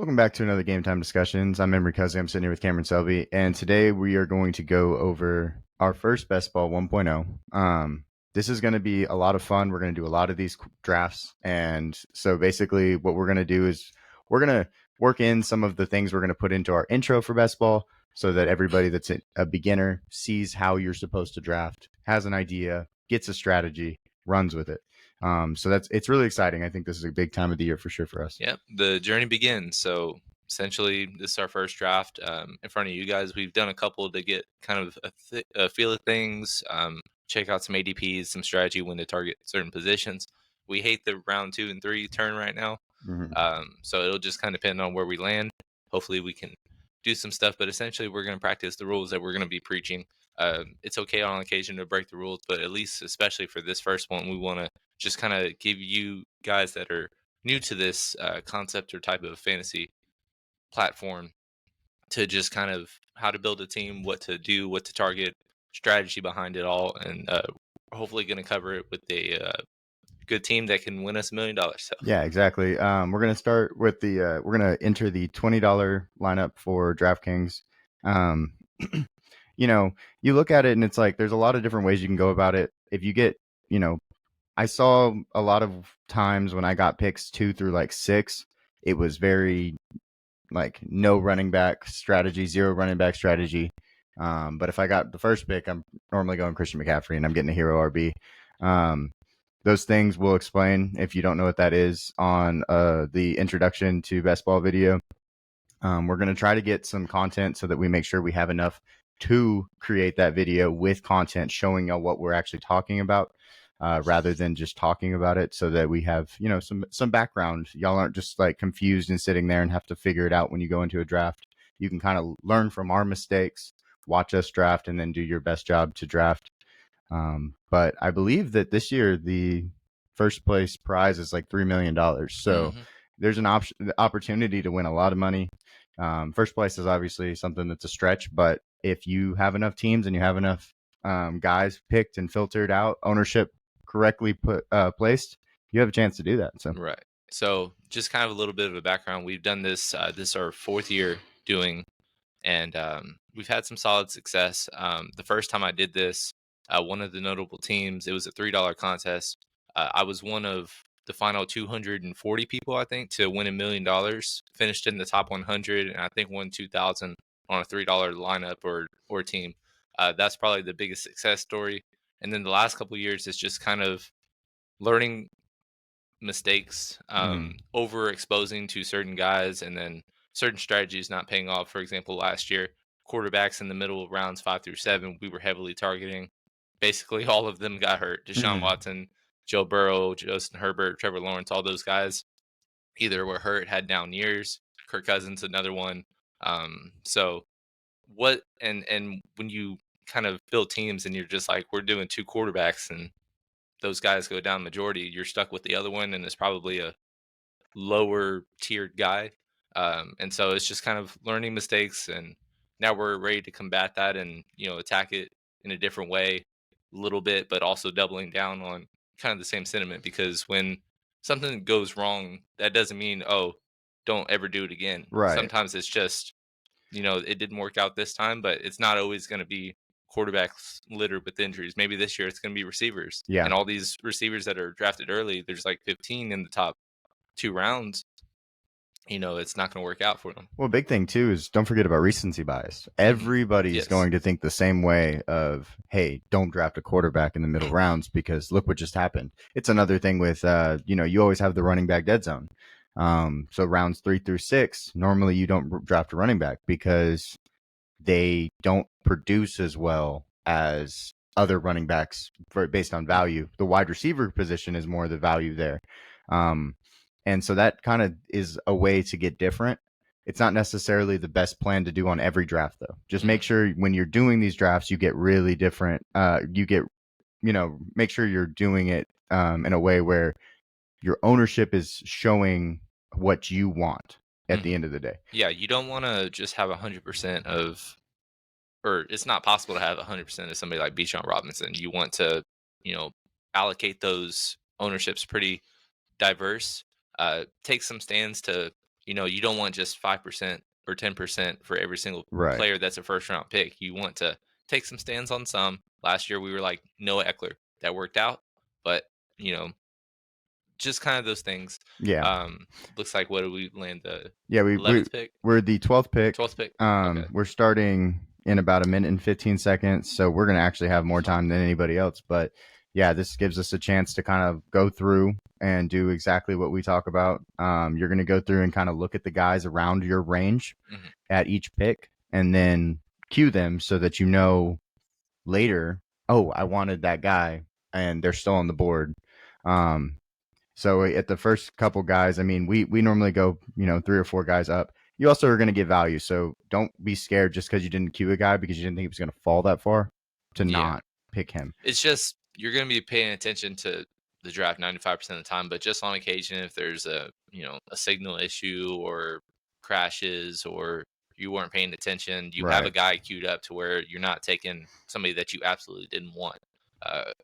Welcome back to another Game Time Discussions. I'm Emery Cuzzy. I'm sitting here with Cameron Selby, and today we are going to go over our first Best Ball 1.0. This is going to be a lot of fun. We're going to do a lot of these drafts, and so basically what we're going to do is we're going to work in some of the things we're going to put into our intro for Best Ball so that everybody that's a beginner sees how you're supposed to draft, has an idea, gets a strategy, runs with it. So it's really exciting. I think this is a big time of the year for sure for us. Yep, the journey begins. So essentially, this is our first draft in front of you guys. We've done a couple to get kind of a feel of things, check out some ADPs, some strategy when to target certain positions. We hate the round 2 and 3 turn right now. So it'll just kind of depend on where we land. Hopefully, we can do some stuff, but essentially, we're going to practice the rules that we're going to be preaching. It's okay on occasion to break the rules, but at least, especially for this first one, we want to just kind of give you guys that are new to this concept or type of fantasy platform to just kind of how to build a team, what to do, what to target, strategy behind it all, and hopefully going to cover it with a good team that can win us $1 million. So yeah, exactly. We're gonna start with we're gonna enter the $20 lineup for DraftKings. Um, you look at it and it's like there's a lot of different ways you can go about it. If you get, I saw a lot of times when I got picks 2 through like 6, it was very like no running back strategy, 0 running back strategy. But if I got the first pick, I'm normally going Christian McCaffrey and I'm getting a hero RB. Those things we'll explain if you don't know what that is on the introduction to best ball video. We're going to try to get some content so that we make sure we have enough to create that video with content showing y'all what we're actually talking about, rather than just talking about it, so that we have some background. Y'all aren't just like confused and sitting there and have to figure it out when you go into a draft. You can kind of learn from our mistakes, watch us draft, and then do your best job to draft. But I believe that this year the first place prize is like $3 million. So there's an opportunity to win a lot of money. First place is obviously something that's a stretch, but if you have enough teams and you have enough guys picked and filtered out, ownership correctly placed, you have a chance to do that. So right. So just kind of a little bit of a background. We've done this. This is our 4th year doing, and we've had some solid success. The first time I did this, one of the notable teams, it was a $3 contest. I was one of the final 240 people, I think, to win $1 million. Finished in the top 100, and I think won 2,000 on a $3 lineup or team. That's probably the biggest success story. And then the last couple of years is just kind of learning mistakes, overexposing to certain guys, and then certain strategies not paying off. For example, last year, quarterbacks in the middle of rounds 5 through 7, we were heavily targeting. Basically, all of them got hurt. Deshaun Watson, Joe Burrow, Justin Herbert, Trevor Lawrence, all those guys either were hurt, had down years. Kirk Cousins, another one. So what and when you kind of build teams and you're just like, we're doing 2 quarterbacks and those guys go down majority, you're stuck with the other one, and it's probably a lower tiered guy. And so it's just kind of learning mistakes, and now we're ready to combat that and attack it in a different way, a little bit, but also doubling down on kind of the same sentiment, because when something goes wrong, that doesn't mean, oh, don't ever do it again. right. Sometimes it's just it didn't work out this time, but it's not always going to be quarterbacks littered with injuries. Maybe this year it's going to be receivers. Yeah. And all these receivers that are drafted early, there's like 15 in the top 2 rounds. It's not going to work out for them. Well, big thing too is don't forget about recency bias. Everybody's Yes. going to think the same way of, hey, don't draft a quarterback in the middle rounds because look what just happened. It's another thing with, you always have the running back dead zone. So rounds 3 through 6, normally you don't draft a running back because they don't produce as well as other running backs based on value. The wide receiver position is more the value there. And so that kind of is a way to get different. It's not necessarily the best plan to do on every draft, though. Just make sure when you're doing these drafts, you get really different. Make sure you're doing it in a way where your ownership is showing what you want at the end of the day. Yeah, you don't want to just have 100% of, or it's not possible to have 100% of somebody like Bijan Robinson. You want to, allocate those ownerships pretty diverse. Take some stands to you don't want just 5% or 10% for every single Right. player that's a first round pick. You want to take some stands on some. Last year we were like Noah Eckler. That worked out, but you know, just kind of those things. Yeah. Um, looks like what did we land the Yeah, 11th pick, we're the 12th pick. 12th pick? Okay. We're starting in about a minute and 15 seconds, so we're going to actually have more time than anybody else. But yeah, this gives us a chance to kind of go through and do exactly what we talk about. You're going to go through and kind of look at the guys around your range Mhm. at each pick, and then cue them so that you know later, oh, I wanted that guy, and they're still on the board. Um, so at the first couple guys, I mean, we normally go, 3 or 4 guys up. You also are going to get value, so don't be scared just because you didn't queue a guy because you didn't think he was going to fall that far to Yeah. not pick him. It's just you're going to be paying attention to the draft 95% of the time, but just on occasion, if there's a signal issue or crashes or you weren't paying attention, you have a Right. guy queued up to where you're not taking somebody that you absolutely didn't want.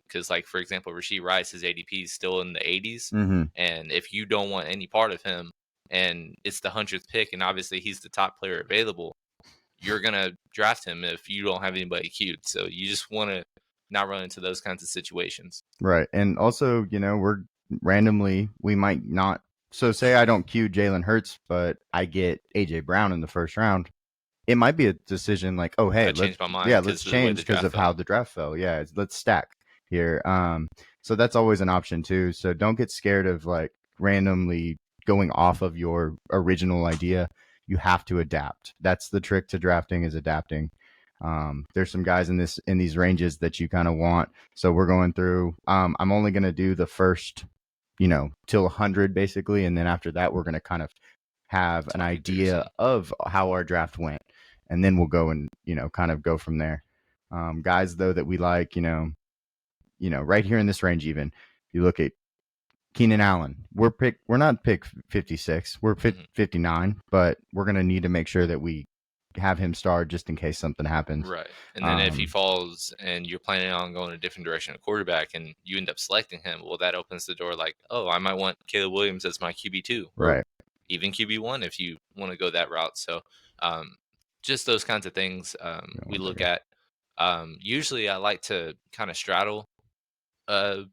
Because, like, for example, Rasheed Rice, his ADP is still in the 80s. Mm-hmm. And if you don't want any part of him and it's the 100th pick, and obviously he's the top player available, you're gonna draft him if you don't have anybody queued. So you just want to not run into those kinds of situations. Right. And also, we're randomly, we might not. So say I don't queue Jalen Hurts, but I get AJ Brown in the first round. It might be a decision like, oh, hey, I let's, changed my mind yeah, because let's of the way change the because draft of how fell. the draft fell. Yeah, let's stack here. So that's always an option too. So don't get scared of like randomly going off of your original idea. You have to adapt. That's the trick to drafting is adapting. There's some guys in these ranges that you kind of want. So we're going through. I'm only going to do the first, till 100 basically, and then after that we're going to kind of have an Talk you through idea some. of how our draft went, and then we'll go and kind of go from there. Guys though that we like, right here in this range, even you look at Keenan Allen. We're not pick 56. We're Mhm. 59, but we're gonna need to make sure that we have him start just in case something happens. Right. And then if he Um, falls and you're planning on going a different direction at quarterback and you end up selecting him, well, that opens the door like, oh, I might want Caleb Williams as my QB2 or right. even QB1 if you want to go that route. So um, just those kinds of things we One look second. at. Usually I like to kind of straddle uh,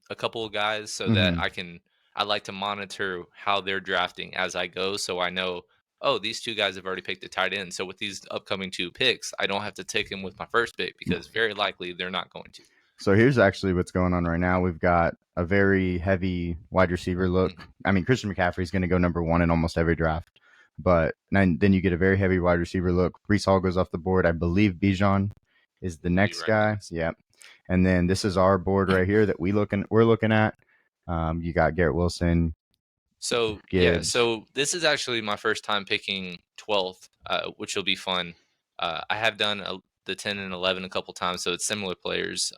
a couple of guys so that Mm-hmm. I like to monitor how they're drafting as I go so I know, oh, these two guys have already picked a tight end. So with these upcoming two picks, I don't have to take them with my first pick because very likely they're not going to. So here's actually what's going on right now. We've got a very heavy wide receiver look. Mhm. I mean, Christian McCaffrey's going to go number 1 in almost every draft, but then you get a very heavy wide receiver look. Brees Hall goes off the board. I believe Bijan is the Will be next right guy. next. Yeah, and then this is our board right here that we're looking at. You got Garrett Wilson, So yeah, Gibbs. so this is actually my first time picking 12th, which will be fun. I have done the 10 and 11 a couple times, so it's similar players.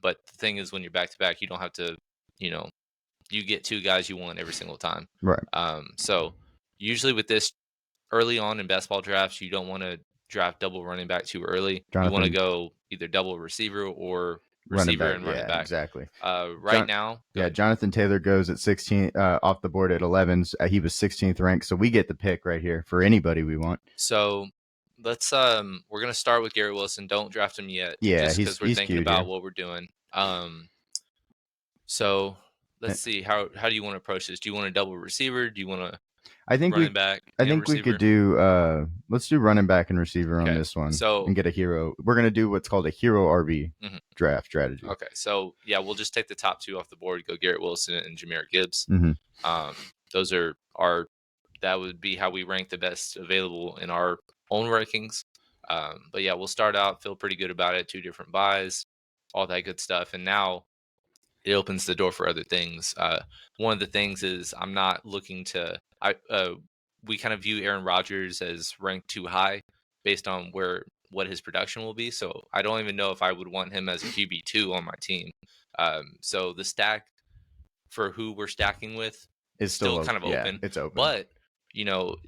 But the thing is, when you're back to back, you don't have to, you know, you get two guys you want every single time. Right, So usually with this early on in basketball drafts, you don't want to draft double running back too early. You want to Jonathan go either double receiver or running receiver back. and running Yeah, back. exactly. Right John, now, go yeah, ahead. Jonathan Taylor goes at 16 off the board at 11. He was 16th ranked, so we get the pick right here for anybody we want. So let's we're gonna start with Garrett Wilson. Don't draft him yet, Yeah, just because we're he's thinking cute about here. what we're doing. So Eh, let's see how do you want to approach this? Do you want a double receiver? Do you want a I think running we back I and think we could receiver? do let's do running back and receiver on Okay, this one so and get a hero. We're gonna do what's called a hero RB mhm, draft strategy. okay, so yeah, we'll just take the top two off the board. Go Garrett Wilson and Jameer Gibbs. Hmm. Those are our that would be how we rank the best available in our own rankings. But yeah, we'll start out, feel pretty good about it. Two different buys, all that good stuff. And now it opens the door for other things. One of the things is I'm not looking to, we kind of view Aaron Rodgers as ranked too high based on what his production will be. So I don't even know if I would want him as a QB2 on my team. So the stack for who we're stacking with It's still still kind of yeah, open, it's open. but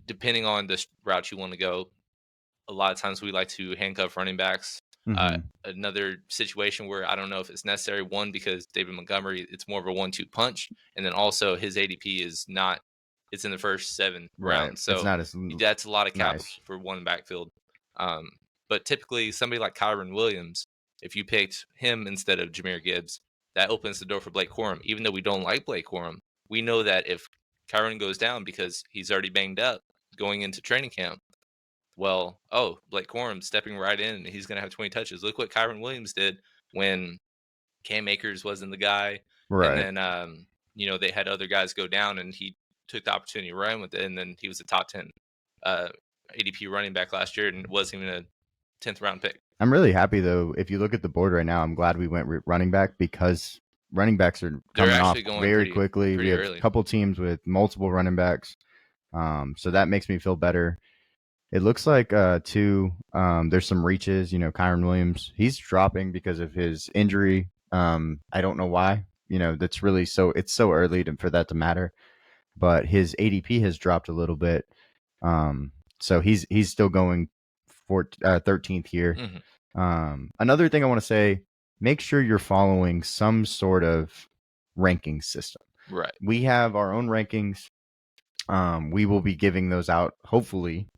depending on the route you want to go, a lot of times we like to handcuff running backs. Hmm. Another situation where I don't know if it's necessary. One, because David Montgomery, it's more of a 1-2 punch, and then also his ADP is not it's in the first 7 Right. rounds. It's So not as that's a lot of capital nice. for one backfield. Um, but typically, somebody like Kyron Williams, if you picked him instead of Jameer Gibbs, that opens the door for Blake Corum. Even though we don't like Blake Corum, we know that if Kyron goes down because he's already banged up going into training camp, well, oh, Blake Corum stepping right in, and he's going to have 20 touches. Look what Kyron Williams did when Cam Akers wasn't the guy, and Right. then they had other guys go down, and he took the opportunity to run with it, and then he was a top 10 uh, ADP running back last year, and wasn't even a 10th round pick. I'm really happy though. If you look at the board right now, I'm glad we went running back because running backs are They're coming off actually going very quickly. We pretty have a early. couple teams with multiple running backs, so that makes me feel better. It looks like too. There's some reaches. Kyron Williams, he's dropping because of his injury. I don't know why. That's really it's so early for that to matter. But his ADP has dropped a little bit. So he's still going for 13th here. Hmm. Another thing I want to say: make sure you're following some sort of ranking system. Right. We have our own rankings. We will be giving those out. Hopefully,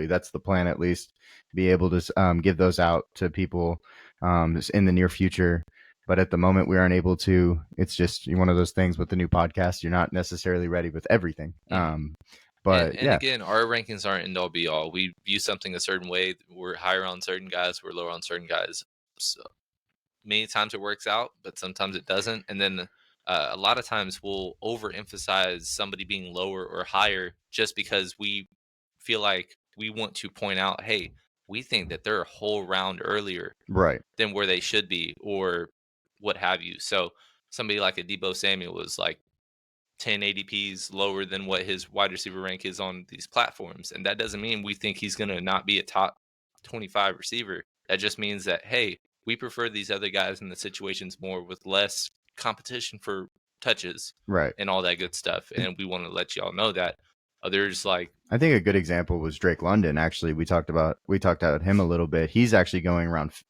that's the plan. At least be able to give those out to people in the near future. But at the moment, we aren't able to. It's just one of those things with the new podcast. You're not necessarily ready with everything. Hmm. But And yeah, again, our rankings aren't end all be all. We view something a certain way. We're higher on certain guys. We're lower on certain guys. So many times it works out, but sometimes it doesn't. And then a lot of times we'll overemphasize somebody being lower or higher just because we feel like we want to point out, hey, we think that they're a whole round earlier right, than where they should be, or what have you. So somebody like a Debo Samuel was like 10 ADPs lower than what his wide receiver rank is on these platforms. And that doesn't mean we think he's going to not be a top 25 receiver. That just means that, hey, we prefer these other guys in the situations more with less competition for touches right. and all that good stuff. And we want to let y'all know that others like, I think a good example was Drake London. Actually, we talked about him a little bit. He's actually going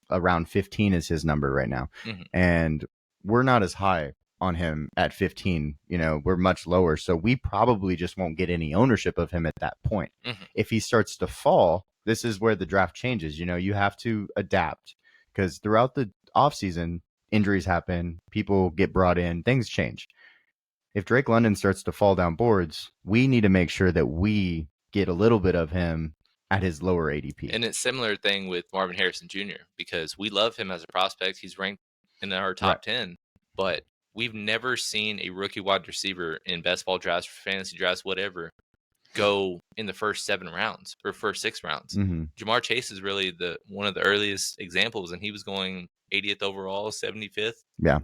around 15 is his number right now, mhm, and we're not as high on him at 15. We're much lower, so we probably just won't get any ownership of him at that point. mhm. If he starts to fall, this is where the draft changes. You have to adapt because throughout the offseason, injuries happen, people get brought in, things change. If Drake London starts to fall down boards, we need to make sure that we get a little bit of him at his lower ADP. And it's similar thing with Marvin Harrison Jr. because we love him as a prospect. He's ranked in our Right. top 10, but we've never seen a rookie wide receiver in best ball drafts, fantasy drafts, whatever, go in the first 7 rounds or first 6 rounds. Mm-hmm. Jamar Chase is really the one of the earliest examples, and he was going 80th overall, 75th. Yeah.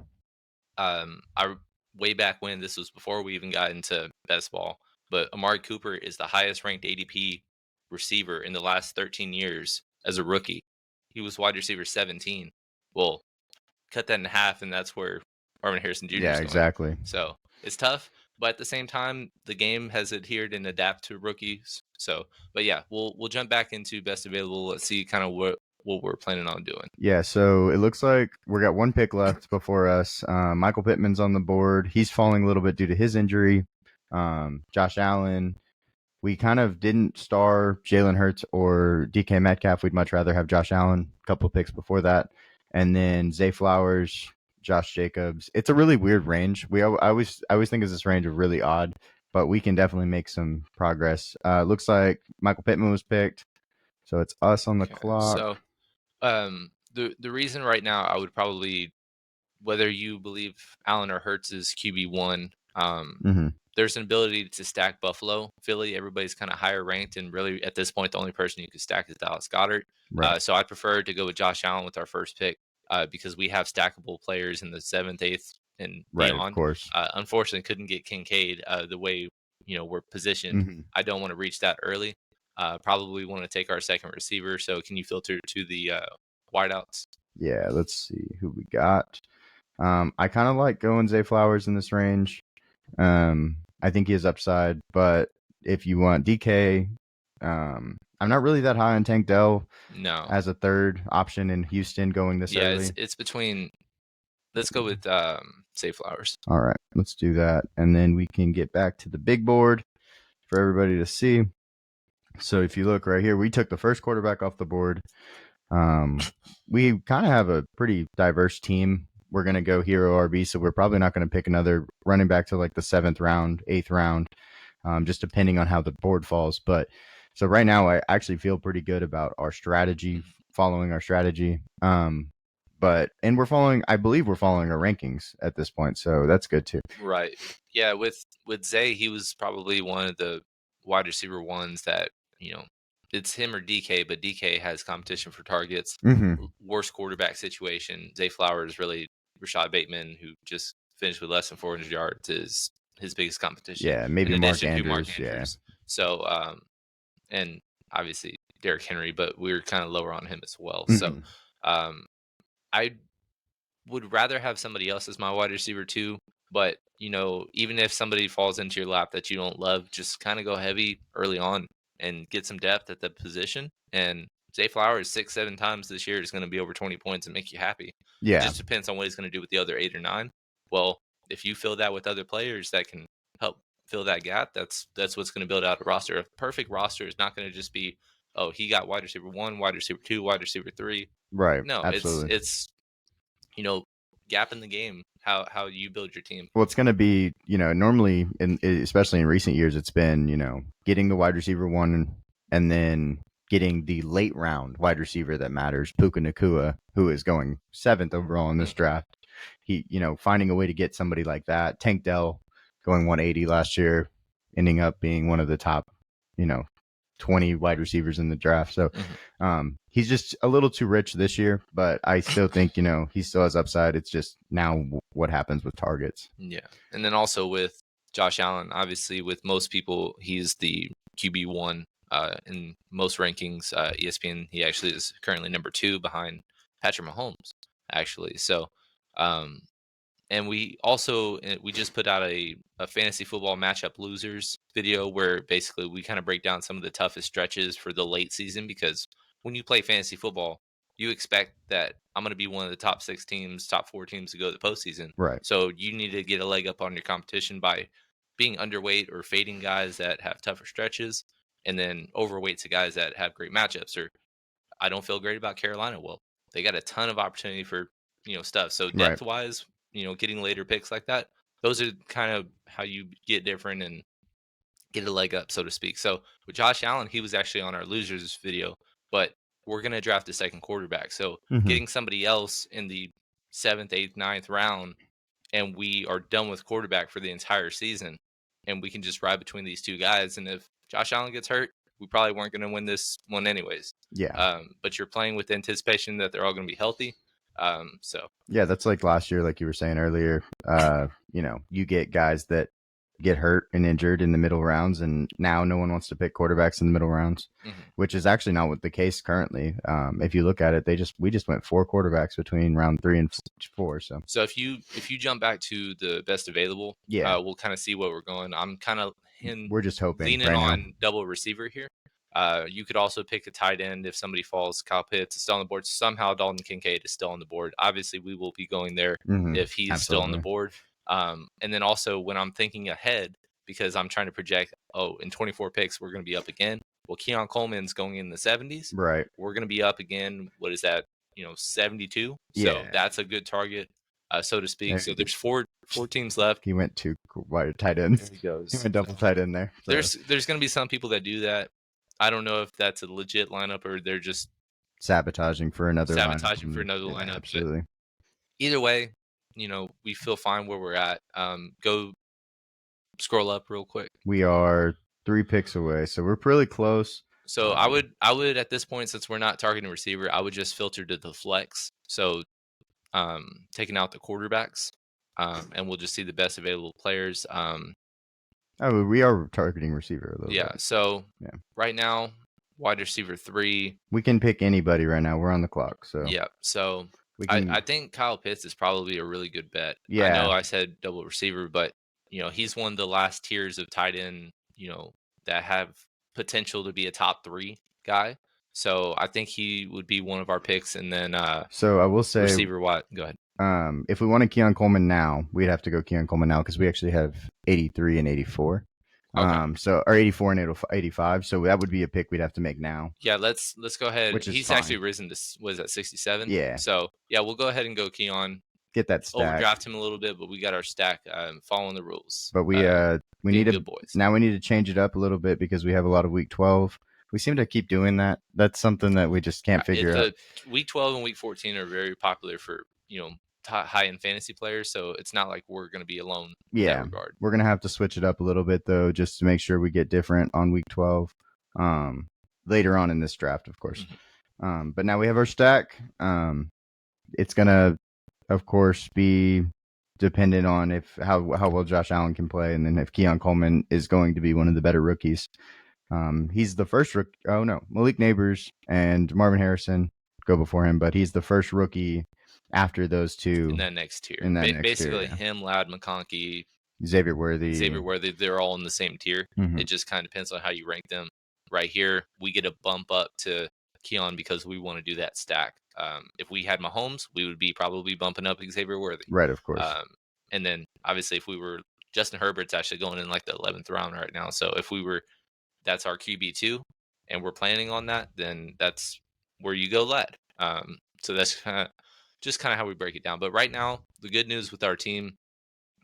I way back when this was before we even got into best ball, but Amari Cooper is the highest ranked ADP receiver in the last 13 years as a rookie. He was wide receiver 17. Well, cut that in half, and that's where Marvin Harrison Jr. Yeah, is going. exactly. So it's tough, but at the same time, the game has adhered and adapt to rookies. So, but yeah, we'll jump back into best available. Let's see kind of what we're planning on doing. Yeah, so it looks like we got one pick left before us. Michael Pittman's on the board. He's falling a little bit due to his injury. Josh Allen. We kind of didn't star Jalen Hurts or DK Metcalf. We'd much rather have Josh Allen. A couple of picks before that, and then Zay Flowers, Josh Jacobs. It's a really weird range. I always think of this range of really odd, but we can definitely make some progress. Looks like Michael Pittman was picked, so it's us on the Okay, clock. so the reason right now I would probably, whether you believe Allen or Hurts is QB1, Mm-hmm. there's an ability to stack Buffalo, Philly. Everybody's kind of higher ranked, and really at this point, the only person you could stack is Dallas Goddard. Right, So I prefer to go with Josh Allen with our first pick because we have stackable players in the 7th, 8th, and right, of beyond. course. Unfortunately, couldn't get Kincaid the way we're positioned. Mm-hmm. I don't want to reach that early. Probably want to take our second receiver. So can you filter to the wideouts? Yeah, let's see who we got. I kind of like going Zay Flowers in this range. I think he has upside, but if you want DK, I'm not really that high on Tank Dell No. as a third option in Houston going this Yeah, early. it's between. Let's go with Say Flowers. All right, let's do that, and then we can get back to the big board. for everybody to see. So if you look right here, we took the first quarterback off the board. We kind of have a pretty diverse team. We're going to go hero RB, so we're probably not going to pick another running back to like the 7th round, 8th round, just depending on how the board falls. But so right now, I actually feel pretty good about our strategy, following our strategy. And I believe we're following our rankings at this point, so that's good too. Right. Yeah. With Zay, he was probably one of the wide receiver ones that it's him or DK, but DK has competition for targets. Mm-hmm. Worst quarterback situation. Zay Flowers really Rashad Bateman, who just finished with less than 400 yards, is his biggest competition. Yeah, In maybe Mark addition to Mark Andrews. Yeah. Andrews. So and obviously Derrick Henry, but we were kind of lower on him as well. So Mm-hmm. um, I would rather have somebody else as my wide receiver too. But even if somebody falls into your lap that you don't love, just kind of go heavy early on and get some depth at the position. And Zay Flowers 6-7 times this year is going to be over 20 points and make you happy. It Yeah. just depends on what he's going to do with the other 8 or 9. Well, if you fill that with other players that can help fill that gap, that's what's going to build out a roster. A perfect roster is not going to just be, oh, he got wide receiver 1, wide receiver 2, wide receiver 3. Right. No, Absolutely. it's gap in the game, how you build your team. Well, it's going to be, normally, especially in recent years, it's been, getting the wide receiver one and then getting the late round wide receiver that matters, Puka Nakua, who is going 7th overall in this draft. He, finding a way to get somebody like that. Tank Dell going 180 last year, ending up being one of the top, 20 wide receivers in the draft. So he's just a little too rich this year, but I still think, he still has upside. It's just now what happens with targets. Yeah. And then also with Josh Allen, obviously with most people, he's the QB1 in most rankings. ESPN, he actually is currently number 2 behind Patrick Mahomes, actually. So, and we just put out a fantasy football matchup losers video where basically we kind of break down some of the toughest stretches for the late season, because when you play fantasy football, you expect that I'm going to be one of the top 6 teams, top 4 teams to go to the postseason. Right. So you need to get a leg up on your competition by being underweight or fading guys that have tougher stretches, and then overweight to guys that have great matchups. Or I don't feel great about Carolina. Well, they got a ton of opportunity for stuff. So Right. depth wise, getting later picks like that, those are kind of how you get different and get a leg up, so to speak. So with Josh Allen, he was actually on our losers video, but we're gonna draft a second quarterback. So Mm-hmm. getting somebody else in the 7th, 8th, 9th round, and we are done with quarterback for the entire season, and we can just ride between these two guys. And if Josh Allen gets hurt, we probably weren't going to win this one anyways. Yeah. But you're playing with the anticipation that they're all going to be healthy. So Yeah, that's like last year, like you were saying earlier. You get guys that get hurt and injured in the middle rounds, and now no one wants to pick quarterbacks in the middle rounds, which is actually not what the case currently. If you look at it, we just went 4 quarterbacks between round 3 and 4. So if you jump back to the best available, yeah, we'll kind of see what we're going. I'm kind of we're just hoping leaning right on now. double receiver here. You could also pick a tight end if somebody falls. Kyle Pitts is still on the board. Somehow Dalton Kincaid is still on the board. Obviously, we will be going there if he's still on the board. And then also when I'm thinking ahead, because I'm trying to project, in 24 picks, we're going to be up again. Well, Keon Coleman's going in the 70s. Right. We're going to be up again. What is that? 72. Yeah. So that's a good target, so to speak. So there's four teams left. He went 2 wide tight ends. There he goes. He went double tight end there. So. There's going to be some people that do that. I don't know if that's a legit lineup or they're just sabotaging for another lineup. Absolutely. Either way, we feel fine where we're at. Go scroll up real quick. We are 3 picks away, so we're pretty close. So I would at this point, since we're not targeting receiver, I would just filter to the flex. So taking out the quarterbacks, and we'll just see the best available players. We are targeting receiver a little bit. So right now, wide receiver 3. We can pick anybody right now. We're on the clock. So yeah. So I think Kyle Pitts is probably a really good bet. Yeah. I know I said double receiver, but he's one of the last tiers of tight end, that have potential to be a top 3 guy. So I think he would be one of our picks. And then so I will say receiver what? Go ahead. If we wanted Keon Coleman now, we'd have to go Keon Coleman now because we actually have 83 and 84. Okay. So or 84 and 85. So that would be a pick we'd have to make now, Yeah, let's go ahead. which is He's actually fine. risen to was at 67. Yeah, So yeah, we'll go ahead and go Keon. get that stack. Overdraft him a little bit, but we got our stack following the rules. But we need Being to good boys. now we need to change it up a little bit because we have a lot of week 12. We seem to keep doing that. That's something that we just can't figure out. The week 12 and week 14 are very popular for high end fantasy players. So it's not like we're going to be alone in that Yeah, regard. we're gonna have to switch it up a little bit though, just to make sure we get different on week 12. Later on in this draft, of course. But now we have our stack. It's gonna, of course, be dependent on if how well Josh Allen can play, and then if Keon Coleman is going to be one of the better rookies. He's the first rookie. Oh no, Malik Neighbors and Marvin Harrison go before him, but he's the first rookie after those two in that next tier. tier. Basically, Yeah. him, Loud, McConkey, Xavier Worthy. they're all in the same tier. Mhm. It just kind of depends on how you rank them. Right here, we get a bump up to Keon because we want to do that stack. If we had Mahomes, we would be probably bumping up Xavier Worthy. Right, of course. And then obviously, if we were Justin Herbert's actually going in like the 11th round right now. So if we were, that's our QB2, and we're planning on that, then that's where you go lad. So that's just kind of how we break it down. But right now, the good news with our team,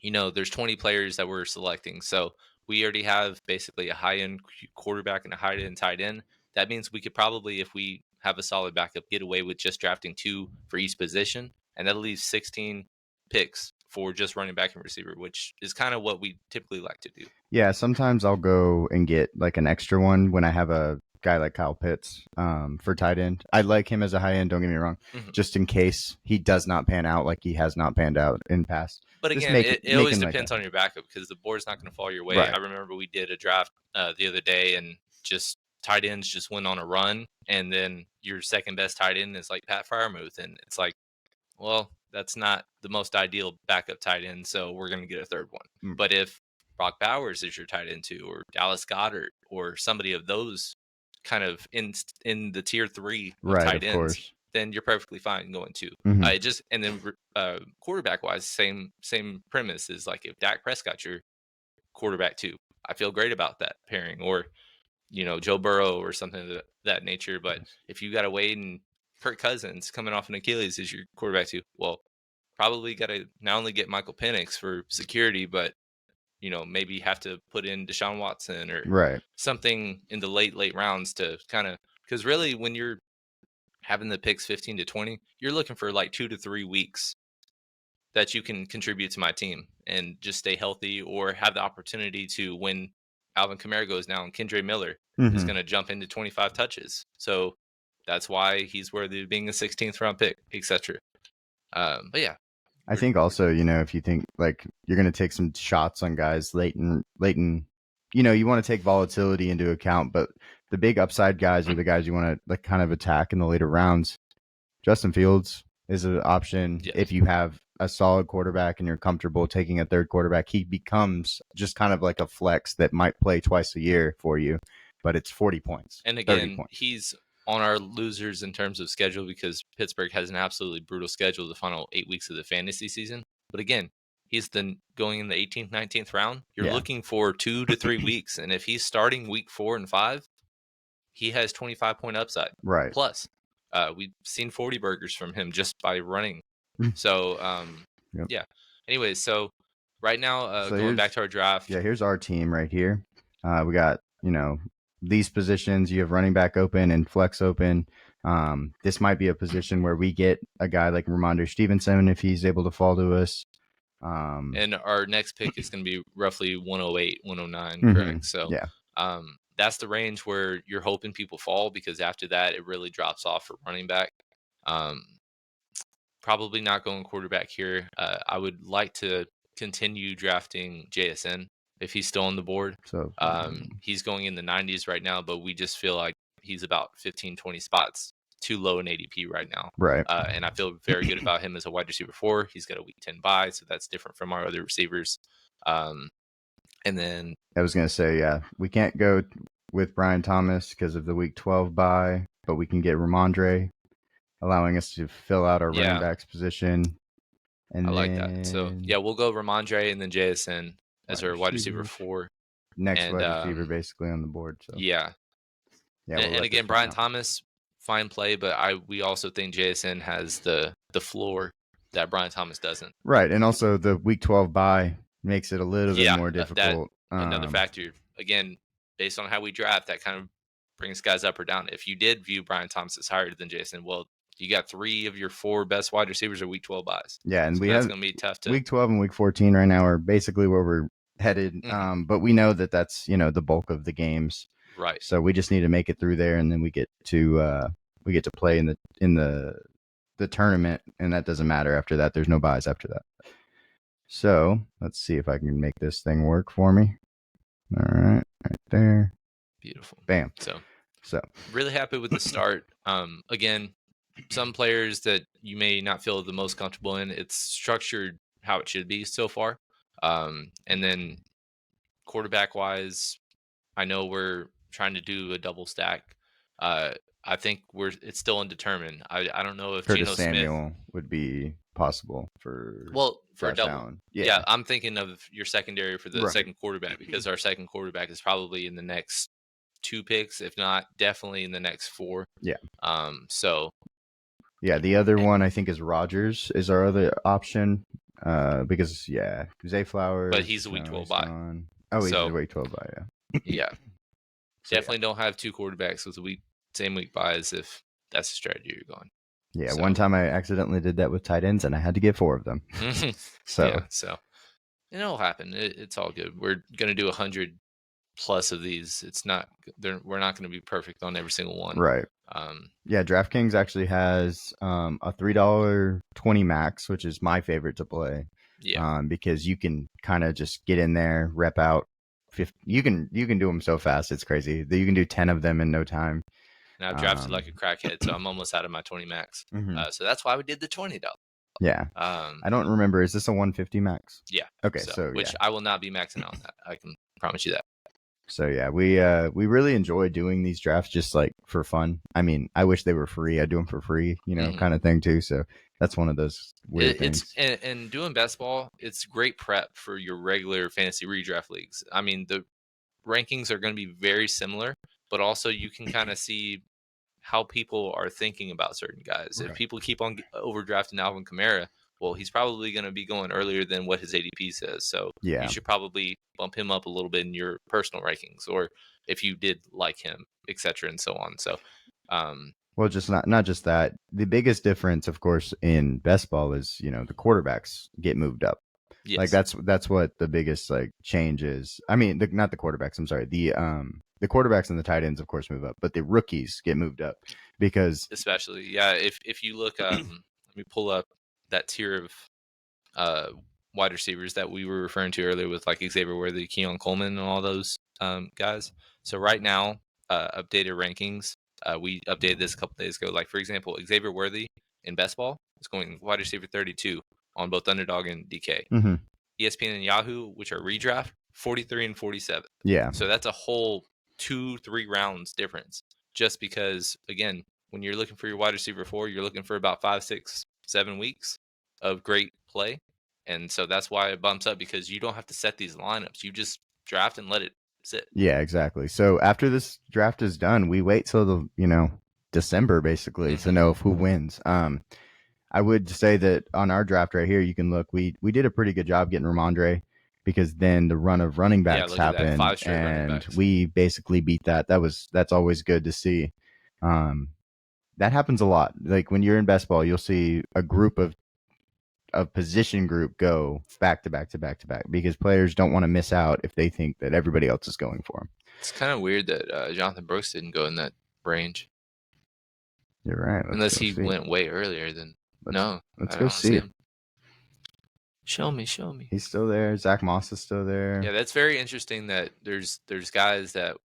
there's 20 players that we're selecting. So we already have basically a high end quarterback and a high end tight end. That means we could probably, if we have a solid backup, get away with just drafting 2 for each position. And that leaves 16 picks for just running back and receiver, which is kind of what we typically like to do. Yeah, sometimes I'll go and get like an extra one when I have a guy like Kyle Pitts for tight end. I like him as a high end, don't get me wrong, just in case he does not pan out like he has not panned out in past. But Just again, it always like depends on your backup because the board's not going to fall your way. Right. I remember we did a draft the other day and just tight ends just went on a run. And then your second best tight end is like Pat Freiermuth. And it's like, well, that's not the most ideal backup tight end. So we're going to get a third one. But if Brock Bowers is your tight end too, or Dallas Goedert, or somebody of those kind of in the tier 3 of Right, tight of ends, course. then you're perfectly fine going 2. And then quarterback wise, same premise is like if Dak Prescott's your quarterback 2, I feel great about that pairing, or Joe Burrow or something of that nature. But if you got to wait and Kirk Cousins coming off an Achilles is your quarterback 2, well, probably got to not only get Michael Penix for security, but maybe have to put in Deshaun Watson or something in the late rounds to kind of, because really when you're having the picks 15 to 20, you're looking for like 2 to 3 weeks that you can contribute to my team and just stay healthy, or have the opportunity to, when Alvin Kamara goes down, Kendre Miller is going to jump into 25 touches. So that's why he's worthy of being a 16th round pick, etc. But yeah, I think also, if you think like you're going to take some shots on guys late in, you want to take volatility into account, but the big upside guys are the guys you want to like kind of attack in the later rounds. Justin Fields is an option. Yes. If you have a solid quarterback and you're comfortable taking a third quarterback, he becomes just kind of like a flex that might play twice a year for you, but it's 40 points. And again, 30 points. He's on our losers in terms of schedule because Pittsburgh has an absolutely brutal schedule the final 8 weeks of the fantasy season. But again, he's going in the 18th, 19th round. You're looking for 2 to 3 weeks. And if he's starting week 4 and 5, he has 25-point upside. Right. Plus, we've seen 40 burgers from him just by running. So, yeah. Anyways, so right now, going back to our draft. Yeah, here's our team right here. We got, these positions. You have running back open and flex open. This might be a position where we get a guy like Ramondre Stevenson if he's able to fall to us. And our next pick is going to be roughly 108, 109, correct? So that's the range where you're hoping people fall, because after that, it really drops off for running back. Probably not going quarterback here. I would like to continue drafting JSN if he's still on the board. So he's going in the 90s right now, but we just feel like he's about 15, 20 spots too low in ADP right now. Right. And I feel very good about him as a wide receiver 4. He's got a week 10 bye, so that's different from our other receivers. And then I was going to say, we can't go with Brian Thomas because of the week 12 bye, but we can get Ramondre, allowing us to fill out our running backs position. And I like that. So, we'll go Ramondre and then JSN as our wide receiver 4. next And wide receiver basically on the board. So yeah, yeah, we'll and let this again, pan Brian out. Thomas, fine play, but we also think JSN has the floor that Brian Thomas doesn't. Right, and also the week 12 bye makes it a little bit Yeah, more that difficult. another factor. Again, based on how we draft, that kind of brings guys up or down. If you did view Brian Thomas as higher than Jason, well, you got 3 of your 4 best wide receivers are week 12 buys. Yeah, and So we that's have going to be tough to. week 12 and week 14 right now are basically where we're headed. But we know that that's the bulk of the games. Right. So we just need to make it through there, and then we get to play in the tournament, and that doesn't matter after that. There's no buys after that. So let's see if I can make this thing work for me. All right there. Beautiful. Bam. So really happy with the start. Again, some players that you may not feel the most comfortable in, it's structured how it should be so far. And then quarterback wise, I know we're trying to do a double stack. I think it's still undetermined. I don't know if Curtis Geno Smith. Samuel would be possible for for a Josh double. Allen. Yeah, I'm thinking of your secondary for the Right. second quarterback, because our second quarterback is probably in the next 2 picks, if not definitely in the next 4. Yeah. So yeah, the other one I think is Rodgers is our other option. Because Zay Flowers, but he's a week 12 bye. Gone. Oh, he's a week 12 bye. Yeah. So, Definitely don't have 2 quarterbacks with same week buys if that's the strategy you're going. Yeah, one time I accidentally did that with tight ends, and I had to get 4 of them. So it'll happen. It's all good. We're gonna do 100 plus of these. It's not. We're not going to be perfect on every single one. Right. Yeah, DraftKings actually has a $3.20 max, which is my favorite to play. Yeah. Because you can kind of just get in there, rep out. You can do them so fast, it's crazy. You can do 10 of them in no time. And I've drafted like a crackhead, so I'm almost out of my 20 max. So that's why we did the $20. Yeah. I don't remember. Is this a 150 max? Yeah. Okay. So which I will not be maxing out on that. I can promise you that. So yeah, we really enjoy doing these drafts just like for fun. I mean, I wish they were free. I do them for free, kind of thing too. So that's one of those weird things. And doing best ball, it's great prep for your regular fantasy redraft leagues. I mean, the rankings are going to be very similar, but also you can kind of see how people are thinking about certain guys. Right. If people keep on overdrafting Alvin Kamara, well, he's probably going to be going earlier than what his ADP says. So you should probably bump him up a little bit in your personal rankings, or if you did like him, et cetera, and so on. So, well, just not just that. The biggest difference, of course, in best ball is the quarterbacks get moved up. Yes. Like that's what the biggest change is. I mean, not the quarterbacks. I'm sorry. The quarterbacks and the tight ends, of course, move up, but the rookies get moved up because especially if you look, let me pull up that tier of wide receivers that we were referring to earlier with like Xavier Worthy, Keon Coleman, and all those guys. So right now, updated rankings. We updated this a couple days ago. Like for example, Xavier Worthy in best ball is going wide receiver 32 on both Underdog and DK. Mm-hmm. ESPN and Yahoo, which are redraft, 43 and 47. Yeah. So that's a whole 2-3 rounds difference. Just because, again, when you're looking for your wide receiver 4, you're looking for about 5, 6, 7 weeks of great play. And so that's why it bumps up, because you don't have to set these lineups. You just draft and let it sit. Yeah, exactly. So after this draft is done, we wait till the, December basically to know who wins. I would say that on our draft right here, you can look, we did a pretty good job getting Ramondre, because then the run of running backs happened, 5 straight and running backs. We basically beat that. That's always good to see. That happens a lot. Like when you're in best ball, you'll see a group of position group go back to back to back to back, because players don't want to miss out if they think that everybody else is going for them. It's kind of weird that Jonathan Brooks didn't go in that range. You're right. Unless he went way earlier than. Let's go see him. Show me. He's still there. Zach Moss is still there. Yeah, that's very interesting that there's guys that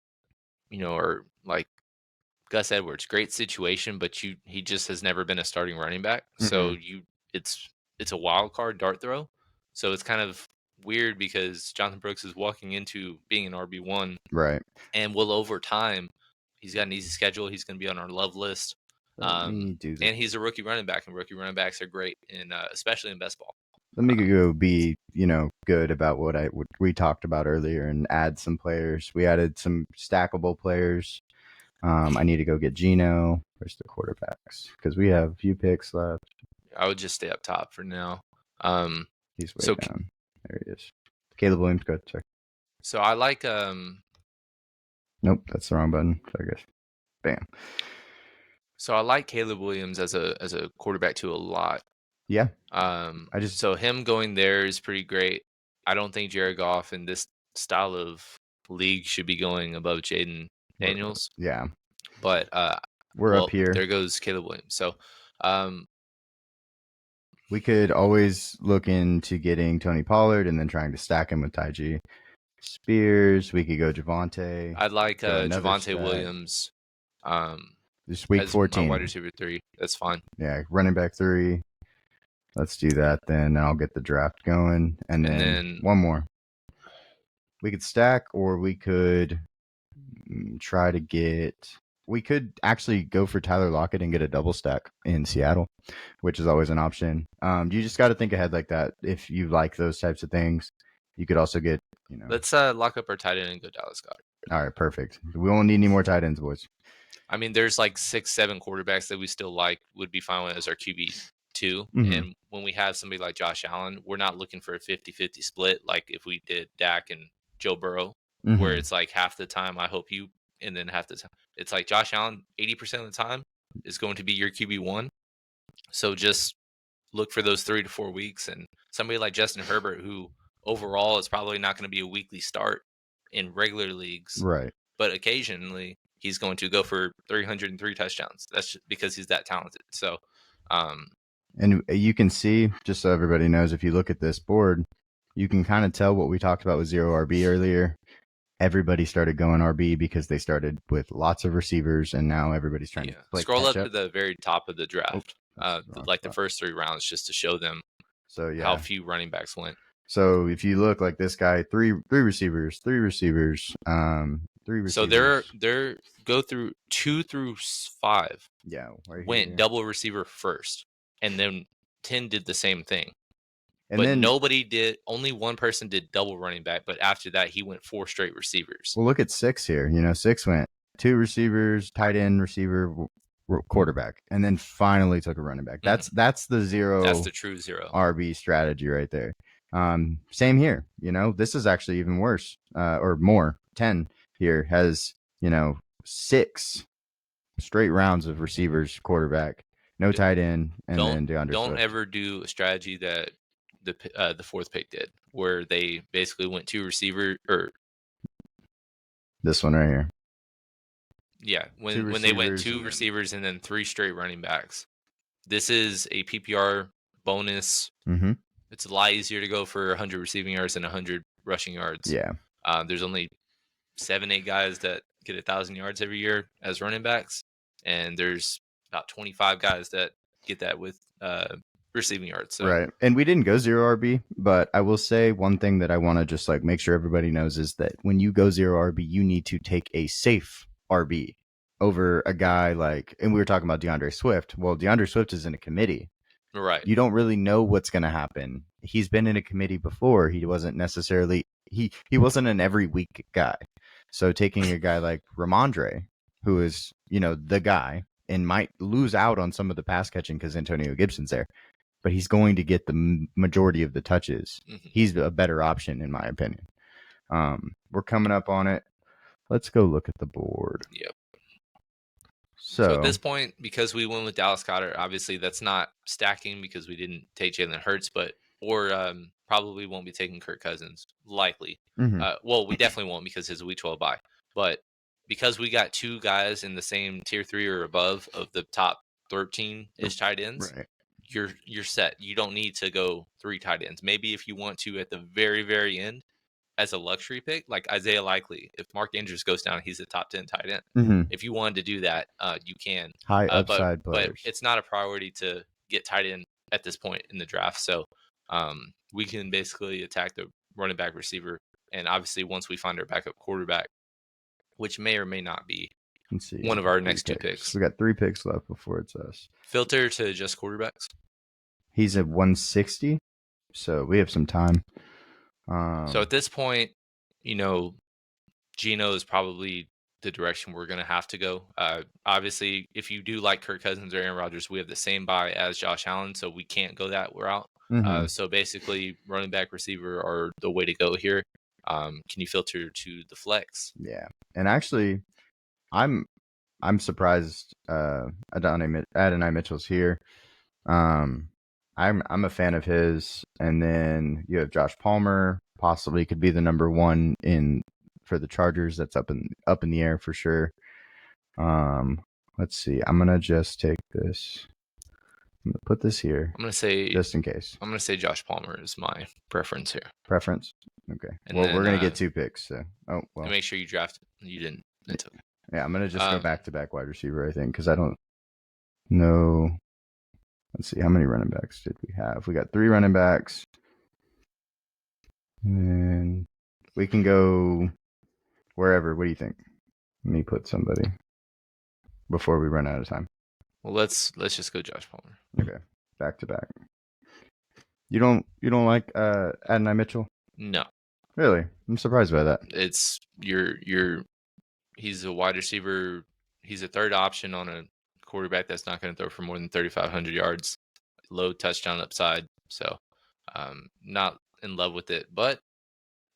are like Gus Edwards, great situation, but he just has never been a starting running back. So it's a wild card dart throw. So it's kind of weird, because Jonathan Brooks is walking into being an RB1, right? And will over time, he's got an easy schedule. He's going to be on our love list. And he's a rookie running back, and rookie running backs are great, in especially in best ball. Let me go be, good about what we talked about earlier and add some players. We added some stackable players. I need to go get Geno. Where's the quarterbacks? Because we have a few picks left. I would just stay up top for now. He's way So down. There he is. Caleb Williams, go. Sorry. so I like Nope, that's the wrong button. So I guess. Bam. So I like Caleb Williams as a quarterback too a lot. Yeah. So him going there is pretty great. I don't think Jared Goff in this style of league should be going above Jaden Daniels. Yeah. But We're up here. There goes Caleb Williams. So we could always look into getting Tony Pollard and then trying to stack him with Tyjae Spears. We could go Javonte. I'd like Javonte Williams. This week 14. My wide receiver 3. That's fine. Yeah, running back 3. Let's do that then. I'll get the draft going. And then one more. We could stack, or we could try to get... We could actually go for Tyler Lockett and get a double stack in Seattle, which is always an option. You just got to think ahead like that. If you like those types of things, you could also get, Let's lock up our tight end and go Dallas Goedert. All right, perfect. We won't need any more tight ends, boys. I mean, there's like 6-7 quarterbacks that we still would be fine with as our QB2. Mm-hmm. And when we have somebody like Josh Allen, we're not looking for a 50-50 split like if we did Dak and Joe Burrow, where it's like half the time I hope you, and then half the time it's like Josh Allen 80% of the time is going to be your QB1. So just look for those 3 to 4 weeks, and somebody like Justin Herbert, who overall is probably not going to be a weekly start in regular leagues, right? But occasionally he's going to go for 303 touchdowns. That's just because he's that talented. So, and you can see, just so everybody knows, if you look at this board, you can kind of tell what we talked about with 0 RB earlier. Everybody started going RB because they started with lots of receivers, and now everybody's trying to play scroll up to the very top of the draft, the first 3 rounds, just to show them how few running backs went. So if you look like this guy, three receivers. So they're go through 2 through 5. Yeah, right went here. Double receiver first, and then 10 did the same thing. And but then nobody did. Only one person did double running back. But after that, he went 4 straight receivers. Well, look at 6 here. 6 went 2 receivers, tight end, receiver, quarterback, and then finally took a running back. That's the 0. That's the true 0 RB strategy right there. Same here. This is actually even worse, or more. 10 here has 6 straight rounds of receivers, quarterback, no tight end, and then DeAndre Don't Swift. Ever do a strategy that the 4th pick did, where they basically went 2 receiver or this one right here. Yeah, when they went 2 receivers and then 3 straight running backs. This is a PPR bonus. Mm-hmm. It's a lot easier to go for 100 receiving yards than 100 rushing yards. Yeah. There's only 7-8 guys that get 1,000 yards every year as running backs, and there's about 25 guys that get that with receiving yards. So. Right. And we didn't go 0 RB, but I will say one thing that I want to just make sure everybody knows is that when you go 0 RB, you need to take a safe RB over a guy and we were talking about DeAndre Swift. Well, DeAndre Swift is in a committee. Right. You don't really know what's going to happen. He's been in a committee before. He wasn't necessarily he wasn't an every week guy. So taking a guy like Ramondre, who is, the guy, and might lose out on some of the pass catching because Antonio Gibson's there, but he's going to get the majority of the touches. Mm-hmm. He's a better option, in my opinion. We're coming up on it. Let's go look at the board. Yep. So at this point, because we went with Dallas Goedert, obviously that's not stacking because we didn't take Jalen Hurts, or probably won't be taking Kirk Cousins, likely. Mm-hmm. Well, we definitely won't because it's a week 12 bye. But because we got 2 guys in the same tier 3 or above of the top 13-ish tight ends, right. You're set. You don't need to go 3 tight ends. Maybe if you want to at the very, very end as a luxury pick, like Isaiah Likely, if Mark Andrews goes down, he's a top 10 tight end. Mm-hmm. If you wanted to do that, you can. High upside players. But it's not a priority to get tight end at this point in the draft. So we can basically attack the running back, receiver, and obviously once we find our backup quarterback, which may or may not be one of our next 2 picks. We got 3 picks left before it's us. Filter to just quarterbacks. He's at 160. so we have some time. So at this point, Geno is probably the direction we're going to have to go. Obviously, if you do like Kirk Cousins or Aaron Rodgers, we have the same buy as Josh Allen, so we can't go that route. So basically, running back, receiver are the way to go here. Can you filter to the flex? Yeah, and actually, I'm surprised. Adonai Mitchell's here. I'm a fan of his, and then you have Josh Palmer, possibly could be the number one for the Chargers. That's up in the air for sure. Let's see. I'm gonna just take this. I'm gonna put this here. I'm gonna say just in case. I'm gonna say Josh Palmer is my preference here. Preference. Okay. And well, then, we're gonna get 2 picks. So, and make sure you draft. You didn't. It's okay. Yeah, I'm gonna just go back to back wide receiver. I think because I don't know. Let's see, how many running backs did we have? We got 3 running backs. And we can go wherever. What do you think? Let me put somebody before we run out of time. Well, let's just go Josh Palmer. Okay, back to back. You don't like Adonai Mitchell? No. Really? I'm surprised by that. It's he's a wide receiver. He's a third option on a quarterback that's not going to throw for more than 3,500 yards, low touchdown upside. So, not in love with it, but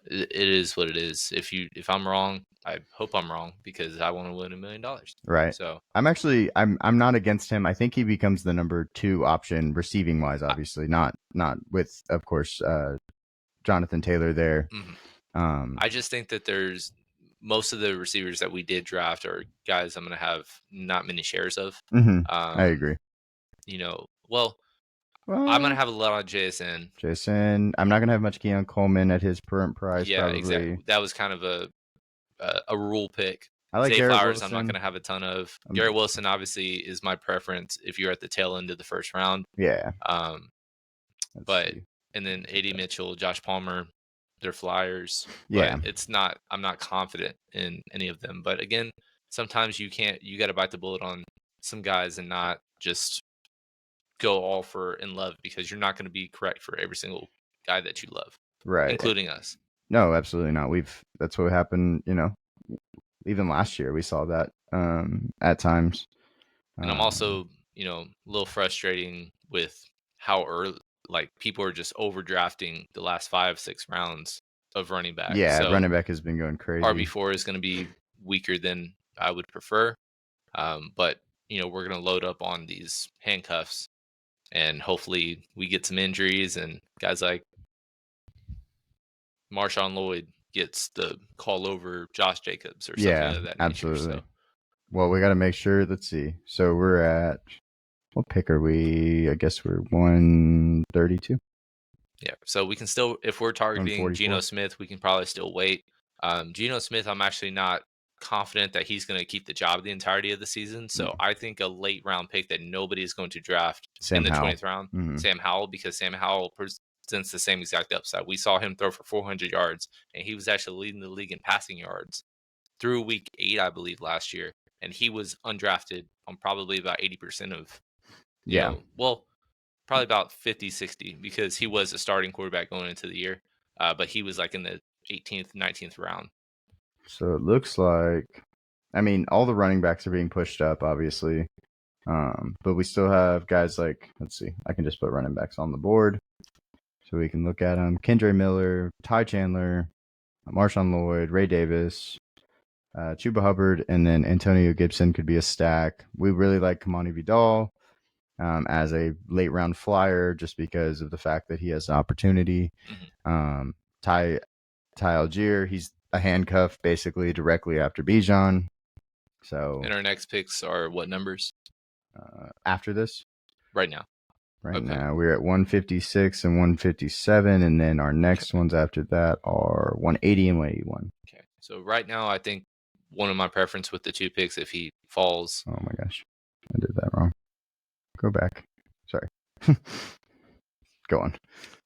it is what it is. If I'm wrong, I hope I'm wrong because I want to win $1 million. Right. So I'm not against him. I think he becomes the number 2 option receiving wise. Obviously, not with, of course, Jonathan Taylor there. Mm-hmm. I just think that there's most of the receivers that we did draft are guys I'm going to have not many shares of. Mm-hmm. I agree. Well, I'm going to have a lot on JSN. I'm not going to have much Keon Coleman at his current price. Yeah, probably. Exactly. That was kind of a rule pick. I like Zay Garrett Flowers. Wilson. I'm not going to have a ton of. Garrett Wilson obviously is my preference if you're at the tail end of the first round. Yeah. And then AD Mitchell, Josh Palmer, they're flyers. Yeah. But I'm not confident in any of them. But again, sometimes you got to bite the bullet on some guys and not just go all for in love because you're not going to be correct for every single guy that you love. Right. Including us. No, absolutely not. That's what happened, even last year we saw that at times. And I'm also, a little frustrating with how early, people are just overdrafting the last 5-6 rounds of running back. Yeah, so running back has been going crazy. RB4 is going to be weaker than I would prefer. But, we're going to load up on these handcuffs and hopefully we get some injuries and guys like Marshawn Lloyd gets the call over Josh Jacobs or something of that nature. Absolutely. So. Well, we got to make sure. Let's see. So we're at, what pick are we? I guess we're 132. Yeah. So we can still, if we're targeting Geno Smith, we can probably still wait. Geno Smith, I'm actually not confident that he's going to keep the job the entirety of the season. So I think a late round pick that nobody is going to draft in the 20th round, Sam Howell, because Sam Howell presents the same exact upside. We saw him throw for 400 yards, and he was actually leading the league in passing yards through week 8, I believe, last year. And he was undrafted on probably about 80% of, probably about 50, 60, because he was a starting quarterback going into the year. But he was in the 18th, 19th round. So it looks like, all the running backs are being pushed up, obviously. But we still have guys let's see, I can just put running backs on the board so we can look at them. Kendre Miller, Ty Chandler, Marshawn Lloyd, Ray Davis, Chuba Hubbard, and then Antonio Gibson could be a stack. We really like Kamani Vidal as a late round flyer just because of the fact that he has an opportunity. Ty Algier, he's a handcuff basically directly after Bijan. So, and our next picks are what numbers? After this? Right now. Now we're at 156 and 157, and then our next ones after that are 180 and 181. Okay. So right now, I think one of my preference with the 2 picks, if he falls. Oh my gosh, I did that wrong. Go back. Sorry. Go on.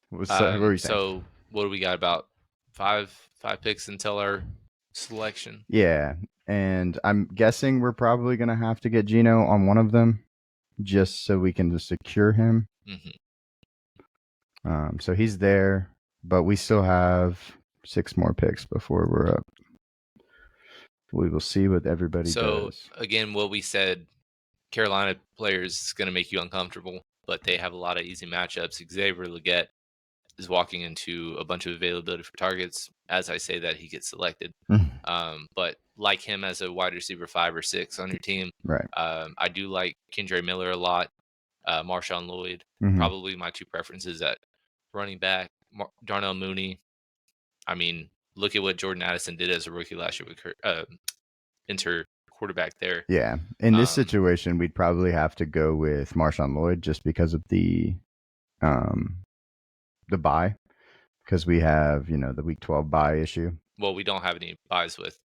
What were you saying? So what do we got? About five picks until our selection. Yeah, and I'm guessing we're probably gonna have to get Geno on one of them, just so we can secure him. So he's there, but we still have 6 more picks before we're up. We will see what everybody So does. again, what we said, Carolina players is going to make you uncomfortable, but they have a lot of easy matchups. Xavier Legette is walking into a bunch of availability for targets. As I say that, he gets selected. But like him as a wide receiver 5 or 6 on your team, Right. I do like Kendre Miller a lot. Marshawn Lloyd, Mm-hmm. probably my 2 preferences at running back. Darnell Mooney. I mean, look at what Jordan Addison did as a rookie last year with enter quarterback there. Yeah. In this Um, situation, we'd probably have to go with Marshawn Lloyd just because of um the bye, because we have the week 12 bye issue. well, we don't have any buys with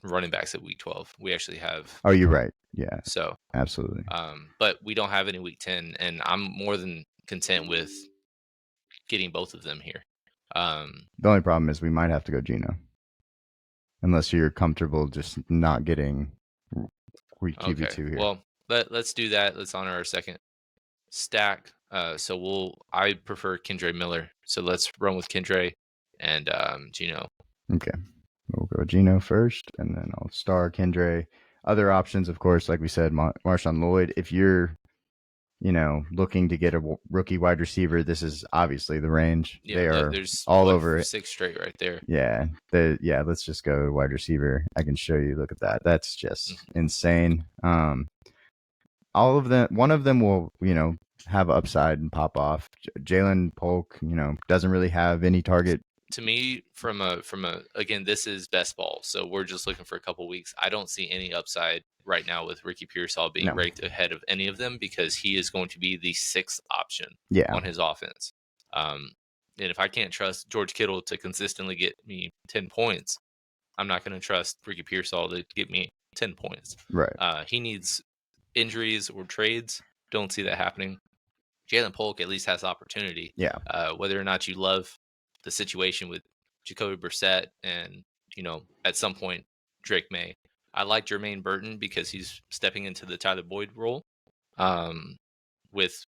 running backs at week 12. We actually have Oh, you're right. Yeah, so, absolutely. but we don't have any week 10, and I'm more than content with getting both of them here. The only problem is we might have to go Gino, unless you're comfortable just not getting Okay, QB2 here. well, let's do that. Let's honor our second stack. So I prefer Kendre Miller. So let's run with Kendre and Gino. Okay. We'll go Gino first, and then I'll star Kendre. Other options, of course, like we said, Marshawn Lloyd. If you're, looking to get a rookie wide receiver, this is obviously the range. Yeah, They are there's all what over it. 6 straight right there. Yeah. Let's just go wide receiver. I can show you. Look at that. That's just insane. All of them, one of them will, have upside and pop off. Jalen Polk, doesn't really have any target. To me, from a again, this is best ball, so we're just looking for a couple weeks. I don't see any upside right now with Ricky Pearsall being No. ranked ahead of any of them because he is going to be the 6th option Yeah. on his offense. And if I can't trust George Kittle to consistently get me 10 points, I'm not going to trust Ricky Pearsall to get me 10 points. Right. He needs injuries or trades. Don't see that happening. Jalen Polk at least has opportunity. Yeah. Whether or not you love the situation with Jacoby Brissett and, at some point, Drake May. I like Jermaine Burton because he's stepping into the Tyler Boyd role with,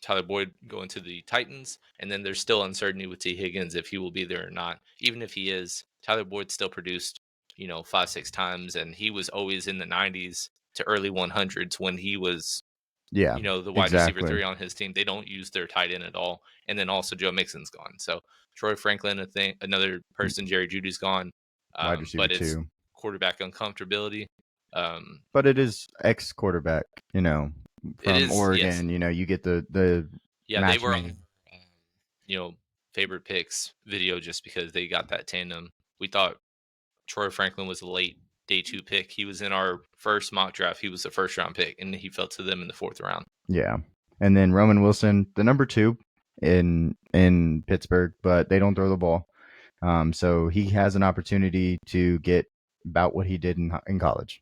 Tyler Boyd going to the Titans. And then there's still uncertainty with T. Higgins if he will be there or not. Even if he is, Tyler Boyd still produced, 5-6 times. And he was always in the 90s to early 100s when he was Yeah. the wide receiver exactly. 3 on his team. They don't use their tight end at all. And then also Joe Mixon's gone. So Troy Franklin, another person, Jerry Judy's gone. Wide receiver But it's 2. quarterback uncomfortability. But it is ex quarterback, from Oregon. Yes. You get the Yeah, match they were made. favorite picks video just because they got that tandem. We thought Troy Franklin was a late day 2 pick. He was in our first mock draft. He was the first round pick, and he fell to them in the 4th round. Yeah. And then Roman Wilson, the number 2 in Pittsburgh, but they don't throw the ball. So he has an opportunity to get about what he did in college,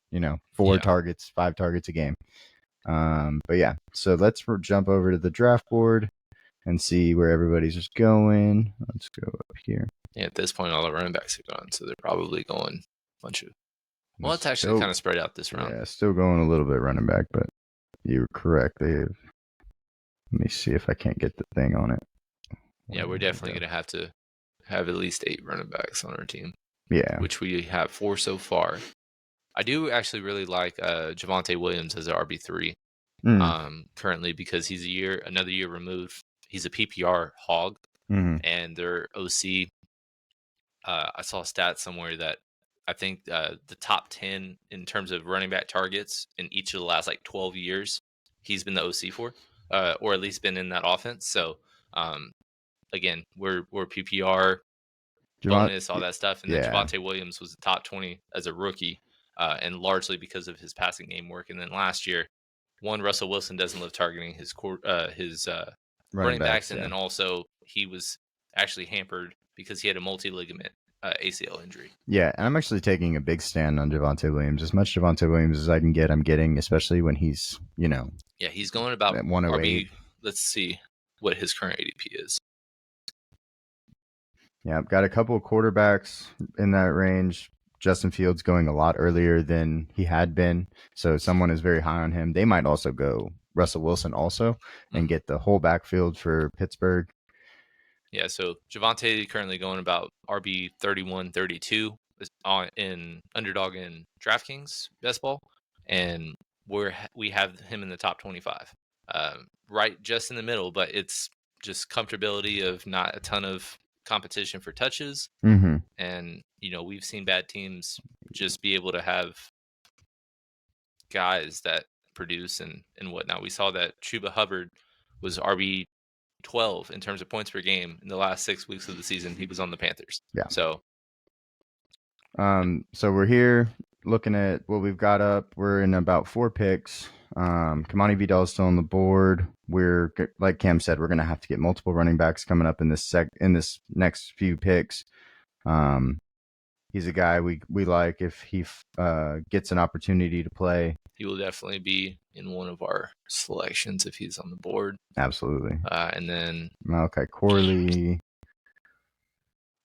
4 targets, 5 targets a game. But yeah, so let's jump over to the draft board and see where everybody's just going. Let's go up here. Yeah, at this point, all the running backs are gone, so they're probably going a bunch of. Well, it's actually kind of spread out this round. Yeah, still going a little bit running back, but you were correct. Let me see if I can't get the thing on it. Yeah, we're definitely going to have at least 8 running backs on our team. Yeah. Which we have 4 so far. I do actually really like Javonte Williams as an RB3 currently because he's another year removed. He's a PPR hog, and their OC. I saw a stat somewhere that I think the top 10 in terms of running back targets in each of the last 12 years, he's been the OC for, or at least been in that offense. So, again, we're PPR bonus, all that stuff. And then Javonte Williams was the top 20 as a rookie, and largely because of his passing game work. And then last year, Russell Wilson doesn't love targeting his running backs, and then also he was actually hampered because he had a multi-ligament ACL injury. Yeah, and I'm actually taking a big stand on Javonte Williams. As much Javonte Williams as I can get, I'm getting, especially when he's, Yeah, he's going about at 108. Let's see what his current ADP is. Yeah, I've got a couple of quarterbacks in that range. Justin Fields going a lot earlier than he had been, so someone is very high on him. They might also go Russell Wilson also and get the whole backfield for Pittsburgh. Yeah, so Javante currently going about RB 31, 32 in underdog in DraftKings best ball, and we have him in the top 25, right just in the middle. But it's just comfortability of not a ton of competition for touches, Mm-hmm. and we've seen bad teams just be able to have guys that produce and whatnot. We saw that Chuba Hubbard was RB 12 in terms of points per game in the last 6 weeks of the season. He was on the Panthers. Yeah. So So we're here looking at what we've got up. We're in about 4 picks. Kamani Vidal is still on the board. We're like Cam said, we're going to have to get multiple running backs coming up in this next few picks. He's a guy we like if he gets an opportunity to play. he will definitely be in one of our selections if he's on the board. Absolutely. And then Malachi Corley.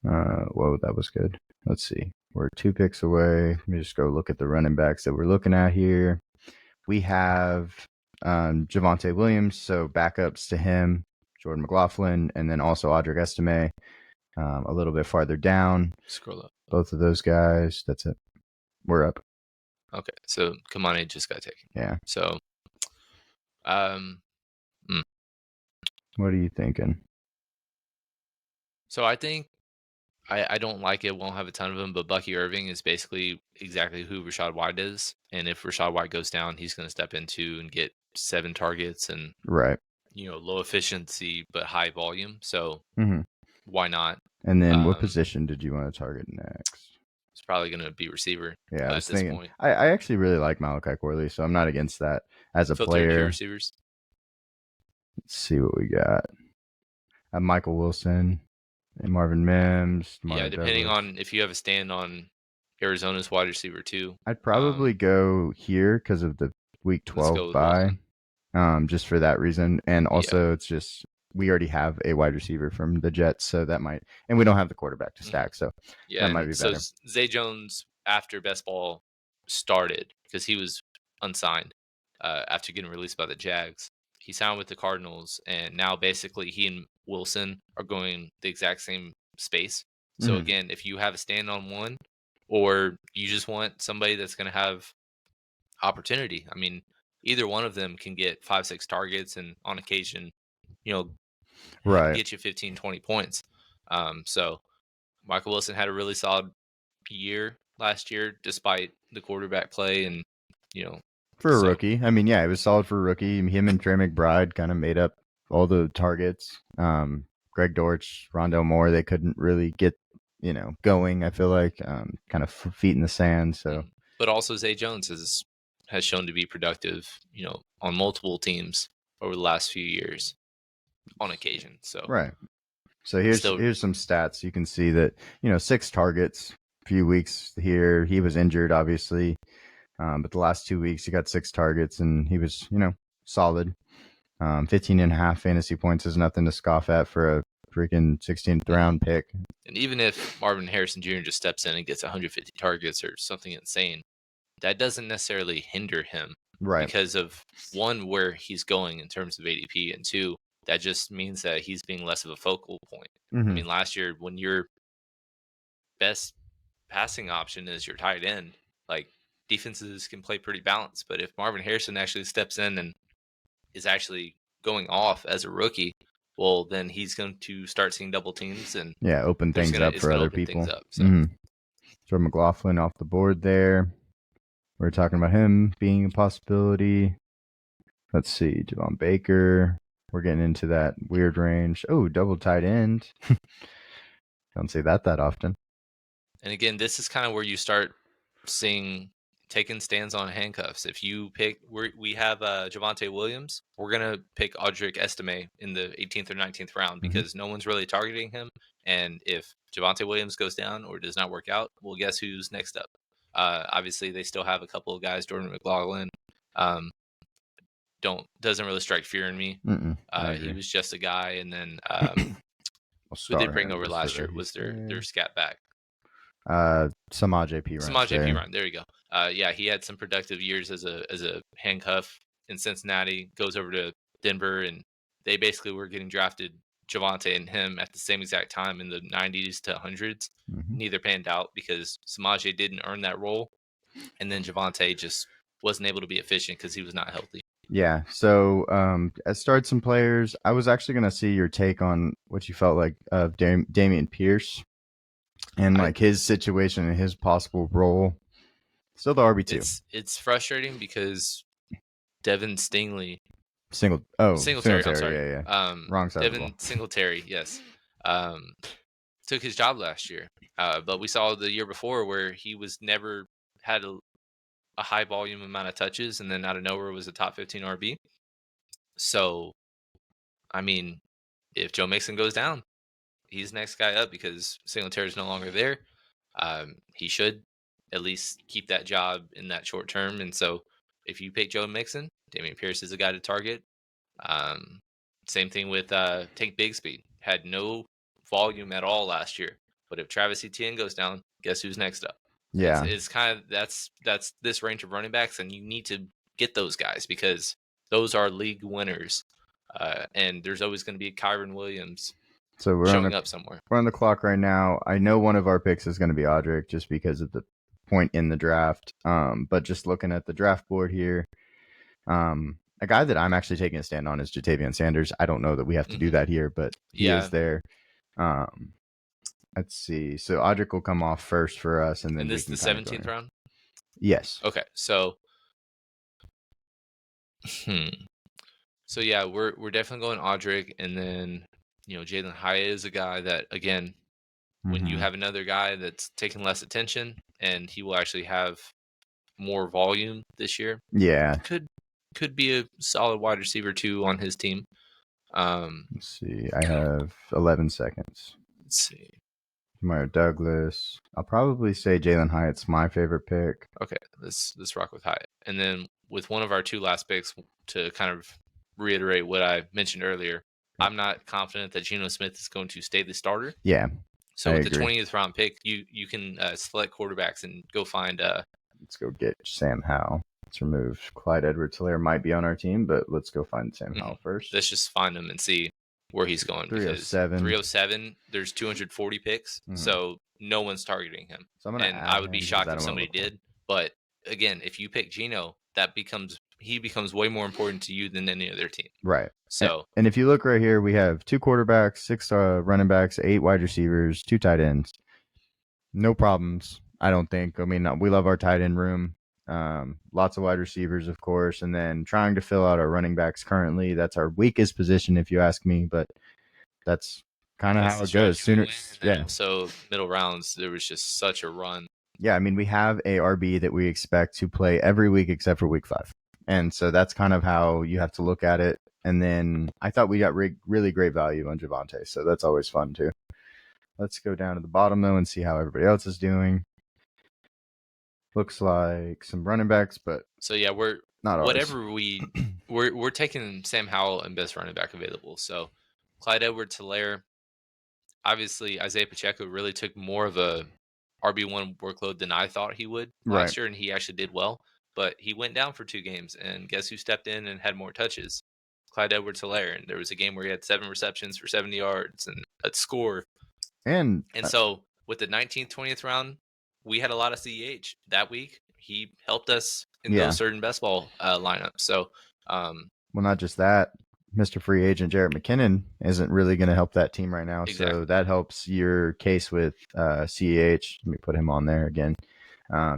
Whoa, that was good. Let's see. We're 2 picks away. Let me just go look at the running backs that we're looking at here. We have Javonte Williams, so backups to him, Jordan McLaughlin, and then also Audric Estime a little bit farther down. scroll up. Both of those guys. That's it. We're up. Okay, so Kamani just got taken. Yeah. So, What are you thinking? so I think I don't like it. Won't have a ton of them, but Bucky Irving is basically exactly who Rashad White is. And if Rashad White goes down, he's going to step into and get 7 targets and Right. low efficiency but high volume. So Mm-hmm. why not? And then what position did you want to target next? It's probably going to be receiver. Yeah, I was at this thinking. point. I actually really like Malachi Corley, so I'm not against that as a Filter key player. receivers. Let's see what we got. Michael Wilson and Marvin Mims. Yeah, depending Douglas. on if you have a stand on Arizona's wide receiver too. I'd probably go here because of the week 12 bye, just for that reason. And also, it's just we already have a wide receiver from the Jets, so that might, and we don't have the quarterback to stack, so that might be better. So Zay Jones, after best ball started, because he was unsigned after getting released by the Jags, he signed with the Cardinals, and now basically he and Wilson are going the exact same space. So again, if you have a stand on one, or you just want somebody that's going to have opportunity, I mean, either one of them can get 5-6 targets and on occasion, right, get you 15, 20 points. So Michael Wilson had a really solid year last year, despite the quarterback play, and for a rookie. I mean, yeah, it was solid for a rookie. Him and Trey McBride kind of made up all the targets. Greg Dortch, Rondell Moore, they couldn't really get going. I feel like kind of feet in the sand. So, but also Zay Jones has shown to be productive, on multiple teams over the last few years, on occasion. So right. So here's some stats. You can see that 6 targets, a few weeks here. He was injured, obviously, but the last 2 weeks he got 6 targets and he was solid. 15.5 fantasy points is nothing to scoff at for a freaking 16th round pick. And even if Marvin Harrison Jr. just steps in and gets 150 targets or something insane, that doesn't necessarily hinder him, right? Because of one, where he's going in terms of ADP, and two, that just means that he's being less of a focal point. Mm-hmm. I mean, last year when your best passing option is your tight end, like, defenses can play pretty balanced. But if Marvin Harrison actually steps in and is actually going off as a rookie, well, then he's going to start seeing double teams and open things up for other people. So. Jordan McLaughlin off the board there. We're talking about him being a possibility. Let's see, Javon Baker. We're getting into that weird range. Oh, double tight end. Don't see that often. And again, this is kind of where you start taking stands on handcuffs. If you pick, we have Javonte Williams. We're gonna pick Audric Estime in the 18th or 19th round because no one's really targeting him. And if Javonte Williams goes down or does not work out, well, guess who's next up? Obviously, they still have a couple of guys. Jordan McLaughlin doesn't really strike fear in me. He was just a guy, and then who they bring over last year was their scat back. Samaj P. Ryan. There you go. Yeah, he had some productive years as a handcuff in Cincinnati. Goes over to Denver, and they basically were getting drafted Javonte and him at the same exact time in the 90s to 100s. Mhm. Neither panned out because Samaje didn't earn that role, and then Javonte just wasn't able to be efficient because he was not healthy. Yeah. So, as start some players, I was actually going to see your take on what you felt like of Damian Pierce and I like his situation and his possible role. Still the RB2. it's frustrating because Devin Stingley Singletary, I'm Singletary. sorry. Yeah, yeah. Wrong side of the ball. Devin Singletary, yes. Took his job last year. But we saw the year before where he was never had a high volume amount of touches, and then out of nowhere was a top 15 RB. So, I mean, if Joe Mixon goes down, he's the next guy up because Singletary is no longer there. He should at least keep that job in that short term. And so, if you pick Joe Mixon, Damian Pierce is a guy to target. Um, Same thing with Tank Bigsby. Had no volume at all last year. But if Travis Etienne goes down, guess who's next up? Yeah. It's kind of that's this range of running backs, and you need to get those guys because those are league winners. And there's always going to be Kyron Williams So showing up somewhere. we're on the clock right now. I know one of our picks is going to be Audric just because of the point in the draft. But just looking at the draft board here, a guy that I'm actually taking a stand on is Jatavian Sanders. I don't know that we have to do that here, but he is there. Let's see. So Audric will come off first for us, and then this we is can the 17th round. Yes. Okay, so so yeah, we're definitely going Audric, and then Jalen Hyatt is a guy that again, when you have another guy that's taking less attention and he will actually have more volume this year, Yeah. could be a solid wide receiver too on his team. Let's see. I have 11 seconds. Let's see. Mario Douglas. I'll probably say Jalen Hyatt's my favorite pick. Okay, let's rock with Hyatt, and then with one of our two last picks to kind of reiterate what I mentioned earlier. I'm not confident that Geno Smith is going to stay the starter. Yeah. So I with agree. the 20th round pick, you can select quarterbacks and go find. Let's go get Sam Howell. Let's remove Clyde Edwards-Helaire. Might be on our team, but let's go find Sam Howell first. Let's just find him and see where he's going. 307. 307. There's 240 picks, so no one's targeting him. So I'm and I would be shocked if somebody did. But again, if you pick Geno, he becomes way more important to you than any other team. Right. So and if you look right here, we have 2 quarterbacks, 6 running backs, 8 wide receivers, 2 tight ends. No problems, I don't think. I mean, we love our tight end room. Lots of wide receivers, of course, and then trying to fill out our running backs currently. That's our weakest position, if you ask me, but that's kind of how it goes. So middle rounds, there was just such a run. Yeah, I mean, we have a RB that we expect to play every week except for week 5. And so that's kind of how you have to look at it. And then I thought we got really great value on Javonte, so that's always fun too. Let's go down to the bottom though and see how everybody else is doing. Looks like some running backs, but so yeah, we're not whatever we're taking Sam Howell and best running back available. So Clyde Edwards-Helaire, obviously Isaiah Pacheco really took more of a RB1 workload than I thought he would last year, and he actually did well. But he went down for 2 games, and guess who stepped in and had more touches? Clyde Edwards-Helaire. And there was a game where he had 7 receptions for 70 yards and a score. And so with the 19th, 20th round, we had a lot of CEH that week. He helped us in those certain best ball lineups. So, well, not just that, Mr. Free Agent Jarrett McKinnon isn't really going to help that team right now. Exactly. So that helps your case with CEH. Let me put him on there again,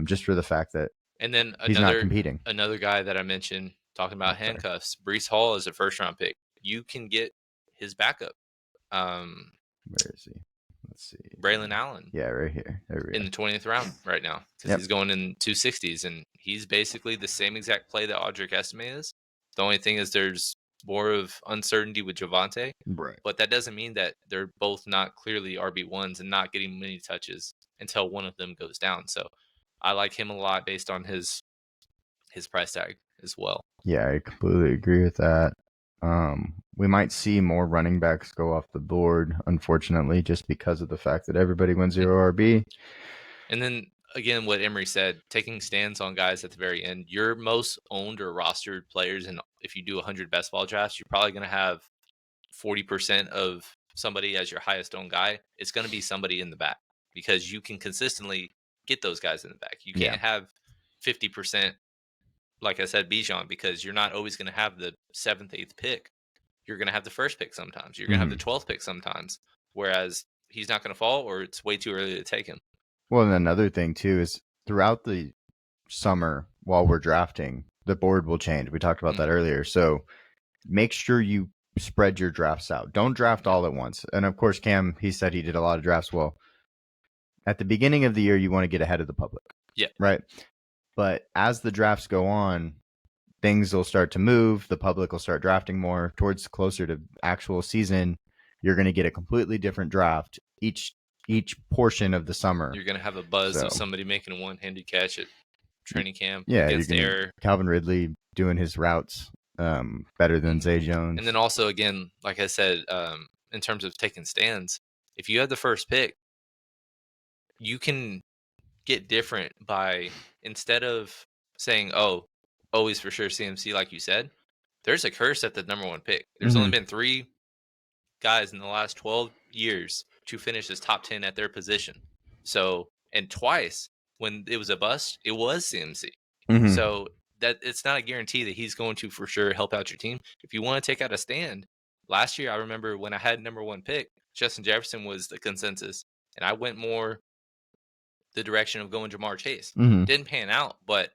just for the fact that and then he's not competing. Another guy that I mentioned, talking about handcuffs, Breece Hall is a first-round pick. You can get his backup. Where is he? Let's see. Braylon Allen. Yeah, right here. In the 20th round right now because he's going in 260s, and he's basically the same exact play that Audric Estime is. The only thing is there's more of uncertainty with Javonte. Right. But that doesn't mean that they're both not clearly RB1s and not getting many touches until one of them goes down. So I like him a lot based on his price tag as well. Yeah, I completely agree with that. We might see more running backs go off the board, unfortunately, just because of the fact that everybody went 0 RB. And then again, what Emery said, taking stands on guys at the very end. Your most owned or rostered players, and if you do 100 best ball drafts, you're probably going to have 40% of somebody as your highest owned guy, it's going to be somebody in the back because you can consistently get those guys in the back. You Yeah. can't have 50%, like I said, Bijan, because you're not always going to have the seventh, eighth pick. You're going to have the first pick sometimes. You're going to have the 12th pick sometimes. Whereas he's not going to fall or it's way too early to take him. Well, and another thing too is throughout the summer while we're drafting, the board will change. We talked about that earlier. So make sure you spread your drafts out. Don't draft all at once. And of course, Cam, he said he did a lot of drafts. Well, at the beginning of the year, you want to get ahead of the public. Yeah. Right. But as the drafts go on, things will start to move. The public will start drafting more towards closer to actual season. You're going to get a completely different draft each portion of the summer. You're going to have a buzz of somebody making a one-handed catch at training camp against air. Calvin Ridley doing his routes better than Zay Jones. And then also, again, like I said, in terms of taking stands, if you have the first pick, you can get different by, instead of saying, oh, always for sure CMC, like you said, there's a curse at the number one pick. There's only been 3 guys in the last 12 years to finish as top 10 at their position. So, and twice when it was a bust, it was CMC. So that it's not a guarantee that he's going to for sure help out your team. If you want to take out a stand, last year I remember when I had number one pick, Justin Jefferson was the consensus, and I went more the direction of going Jamar Chase. Didn't pan out, but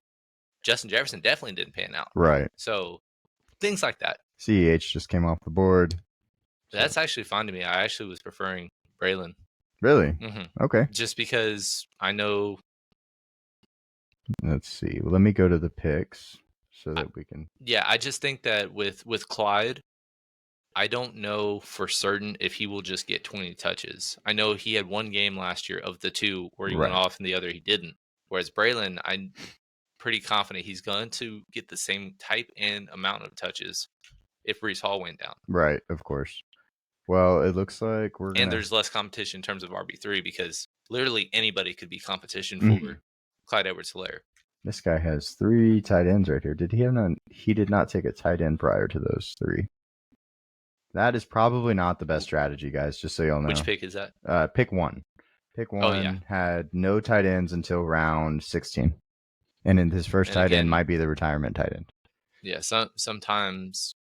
Justin Jefferson definitely didn't pan out. Right. So things like that. CEH just came off the board. That's actually fine to me. I actually was preferring Braylon. Really? Okay. Just because I know. Let's see. Well, let me go to the picks so that we can. Yeah, I just think that with Clyde, I don't know for certain if he will just get 20 touches. I know he had one game last year of the 2 where he went off and the other he didn't. Whereas Braylon, I'm pretty confident he's going to get the same type and amount of touches if Breece Hall went down. Right, of course. Well, it looks like we're gonna... And there's less competition in terms of RB3 because literally anybody could be competition for Clyde Edwards-Helaire. This guy has 3 tight ends right here. Did he have none? He did not take a tight end prior to those 3. That is probably not the best strategy, guys, just so y'all know. Which pick is that? Pick 1. Pick 1 had no tight ends until round 16. And in his first tight end might be the retirement tight end. Yeah, sometimes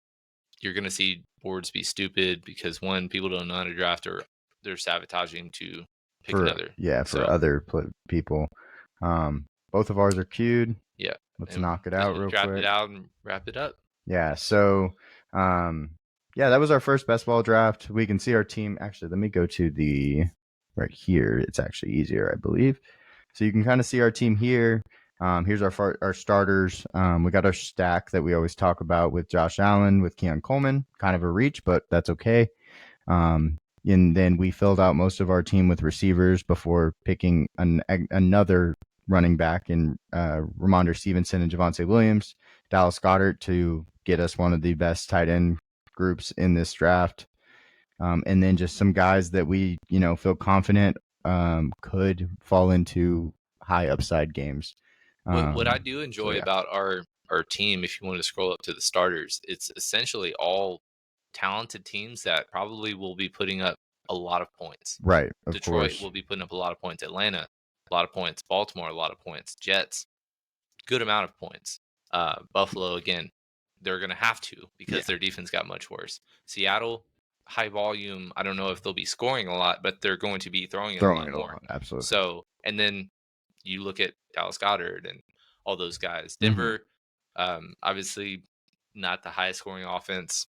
you're going to see boards be stupid because, one, people don't know how to draft or they're sabotaging to pick another. Yeah, for other people. Both of ours are queued. Yeah. Let's knock it out real quick. Draft it out and wrap it up. Yeah, so... yeah, that was our first best ball draft. We can see our team. Actually, let me go to the right here. It's actually easier, I believe. So you can kind of see our team here. Here's our starters. We got our stack that we always talk about with Josh Allen, with Keon Coleman. Kind of a reach, but that's okay. And then we filled out most of our team with receivers before picking another running back in Ramondre Stevenson and Javonte Williams, Dallas Goedert to get us one of the best tight end groups in this draft, and then just some guys that we feel confident could fall into high upside games. What I do enjoy about our team, if you want to scroll up to the starters, it's essentially all talented teams that probably will be putting up a lot of points. Right. Detroit will be putting up a lot of points. Atlanta, a lot of points. Baltimore, a lot of points. Jets, good amount of points. Buffalo, again, they're going to have to because their defense got much worse. Seattle, high volume. I don't know if they'll be scoring a lot, but they're going to be throwing it a lot more. Absolutely. So, and then you look at Dallas Goedert and all those guys. Denver, obviously not the highest scoring offense,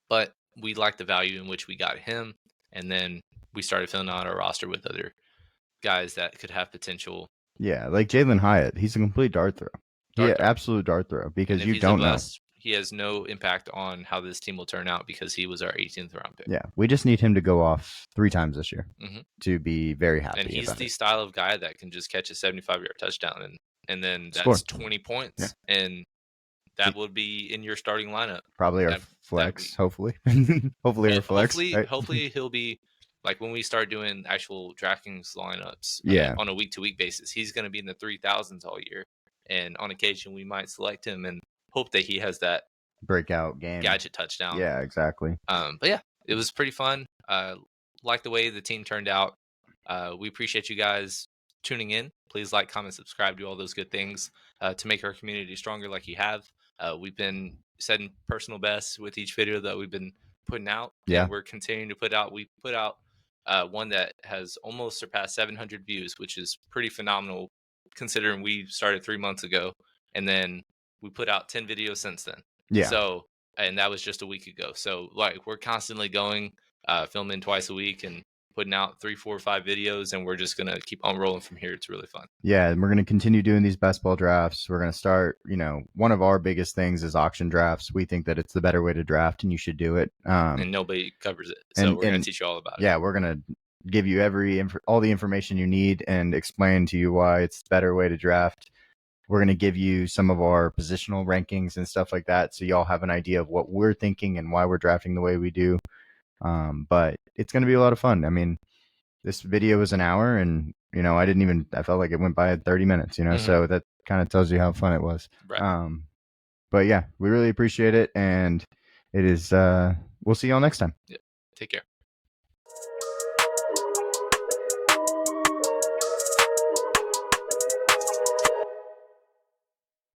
but we like the value in which we got him. And then we started filling out our roster with other guys that could have potential. Yeah, like Jalen Hyatt. He's a complete dart throw. Absolute dart throw because you don't know. He has no impact on how this team will turn out because he was our 18th round pick. Yeah, we just need him to go off 3 times this year to be very happy. And he's the style of guy that can just catch a 75-yard touchdown and then that's Score. 20 points, and that would be in your starting lineup. Probably our flex, hopefully. Hopefully our flex. Hopefully he'll be like when we start doing actual DraftKings lineups on a week-to-week basis. He's going to be in the 3,000s all year, and on occasion we might select him and hope that he has that breakout game, gadget touchdown. Yeah, exactly. But yeah, it was pretty fun. Like the way the team turned out. We appreciate you guys tuning in. Please like, comment, subscribe, do all those good things to make our community stronger, like you have. We've been setting personal bests with each video that we've been putting out, Yeah. and we're continuing to put out. We put out one that has almost surpassed 700 views, which is pretty phenomenal considering we started 3 months ago, and then we put out 10 videos since then. Yeah. So, and that was just a week ago. So, like, we're constantly going, filming twice a week and putting out 3, 4, 5 videos, and we're just gonna keep on rolling from here. It's really fun. Yeah, and we're going to continue doing these best ball drafts. We're going to start, one of our biggest things is auction drafts. We think that it's the better way to draft, and you should do it. And nobody covers it, so we're gonna teach you all about it. Yeah, we're going to give you all the information you need and explain to you why it's the better way to draft. We're going to give you some of our positional rankings and stuff like that, so y'all have an idea of what we're thinking and why we're drafting the way we do. But it's going to be a lot of fun. I mean, this video was an hour, and I felt like it went by 30 minutes, so that kind of tells you how fun it was. Right. But yeah, we really appreciate it, and it is we'll see y'all next time. Yeah. Take care.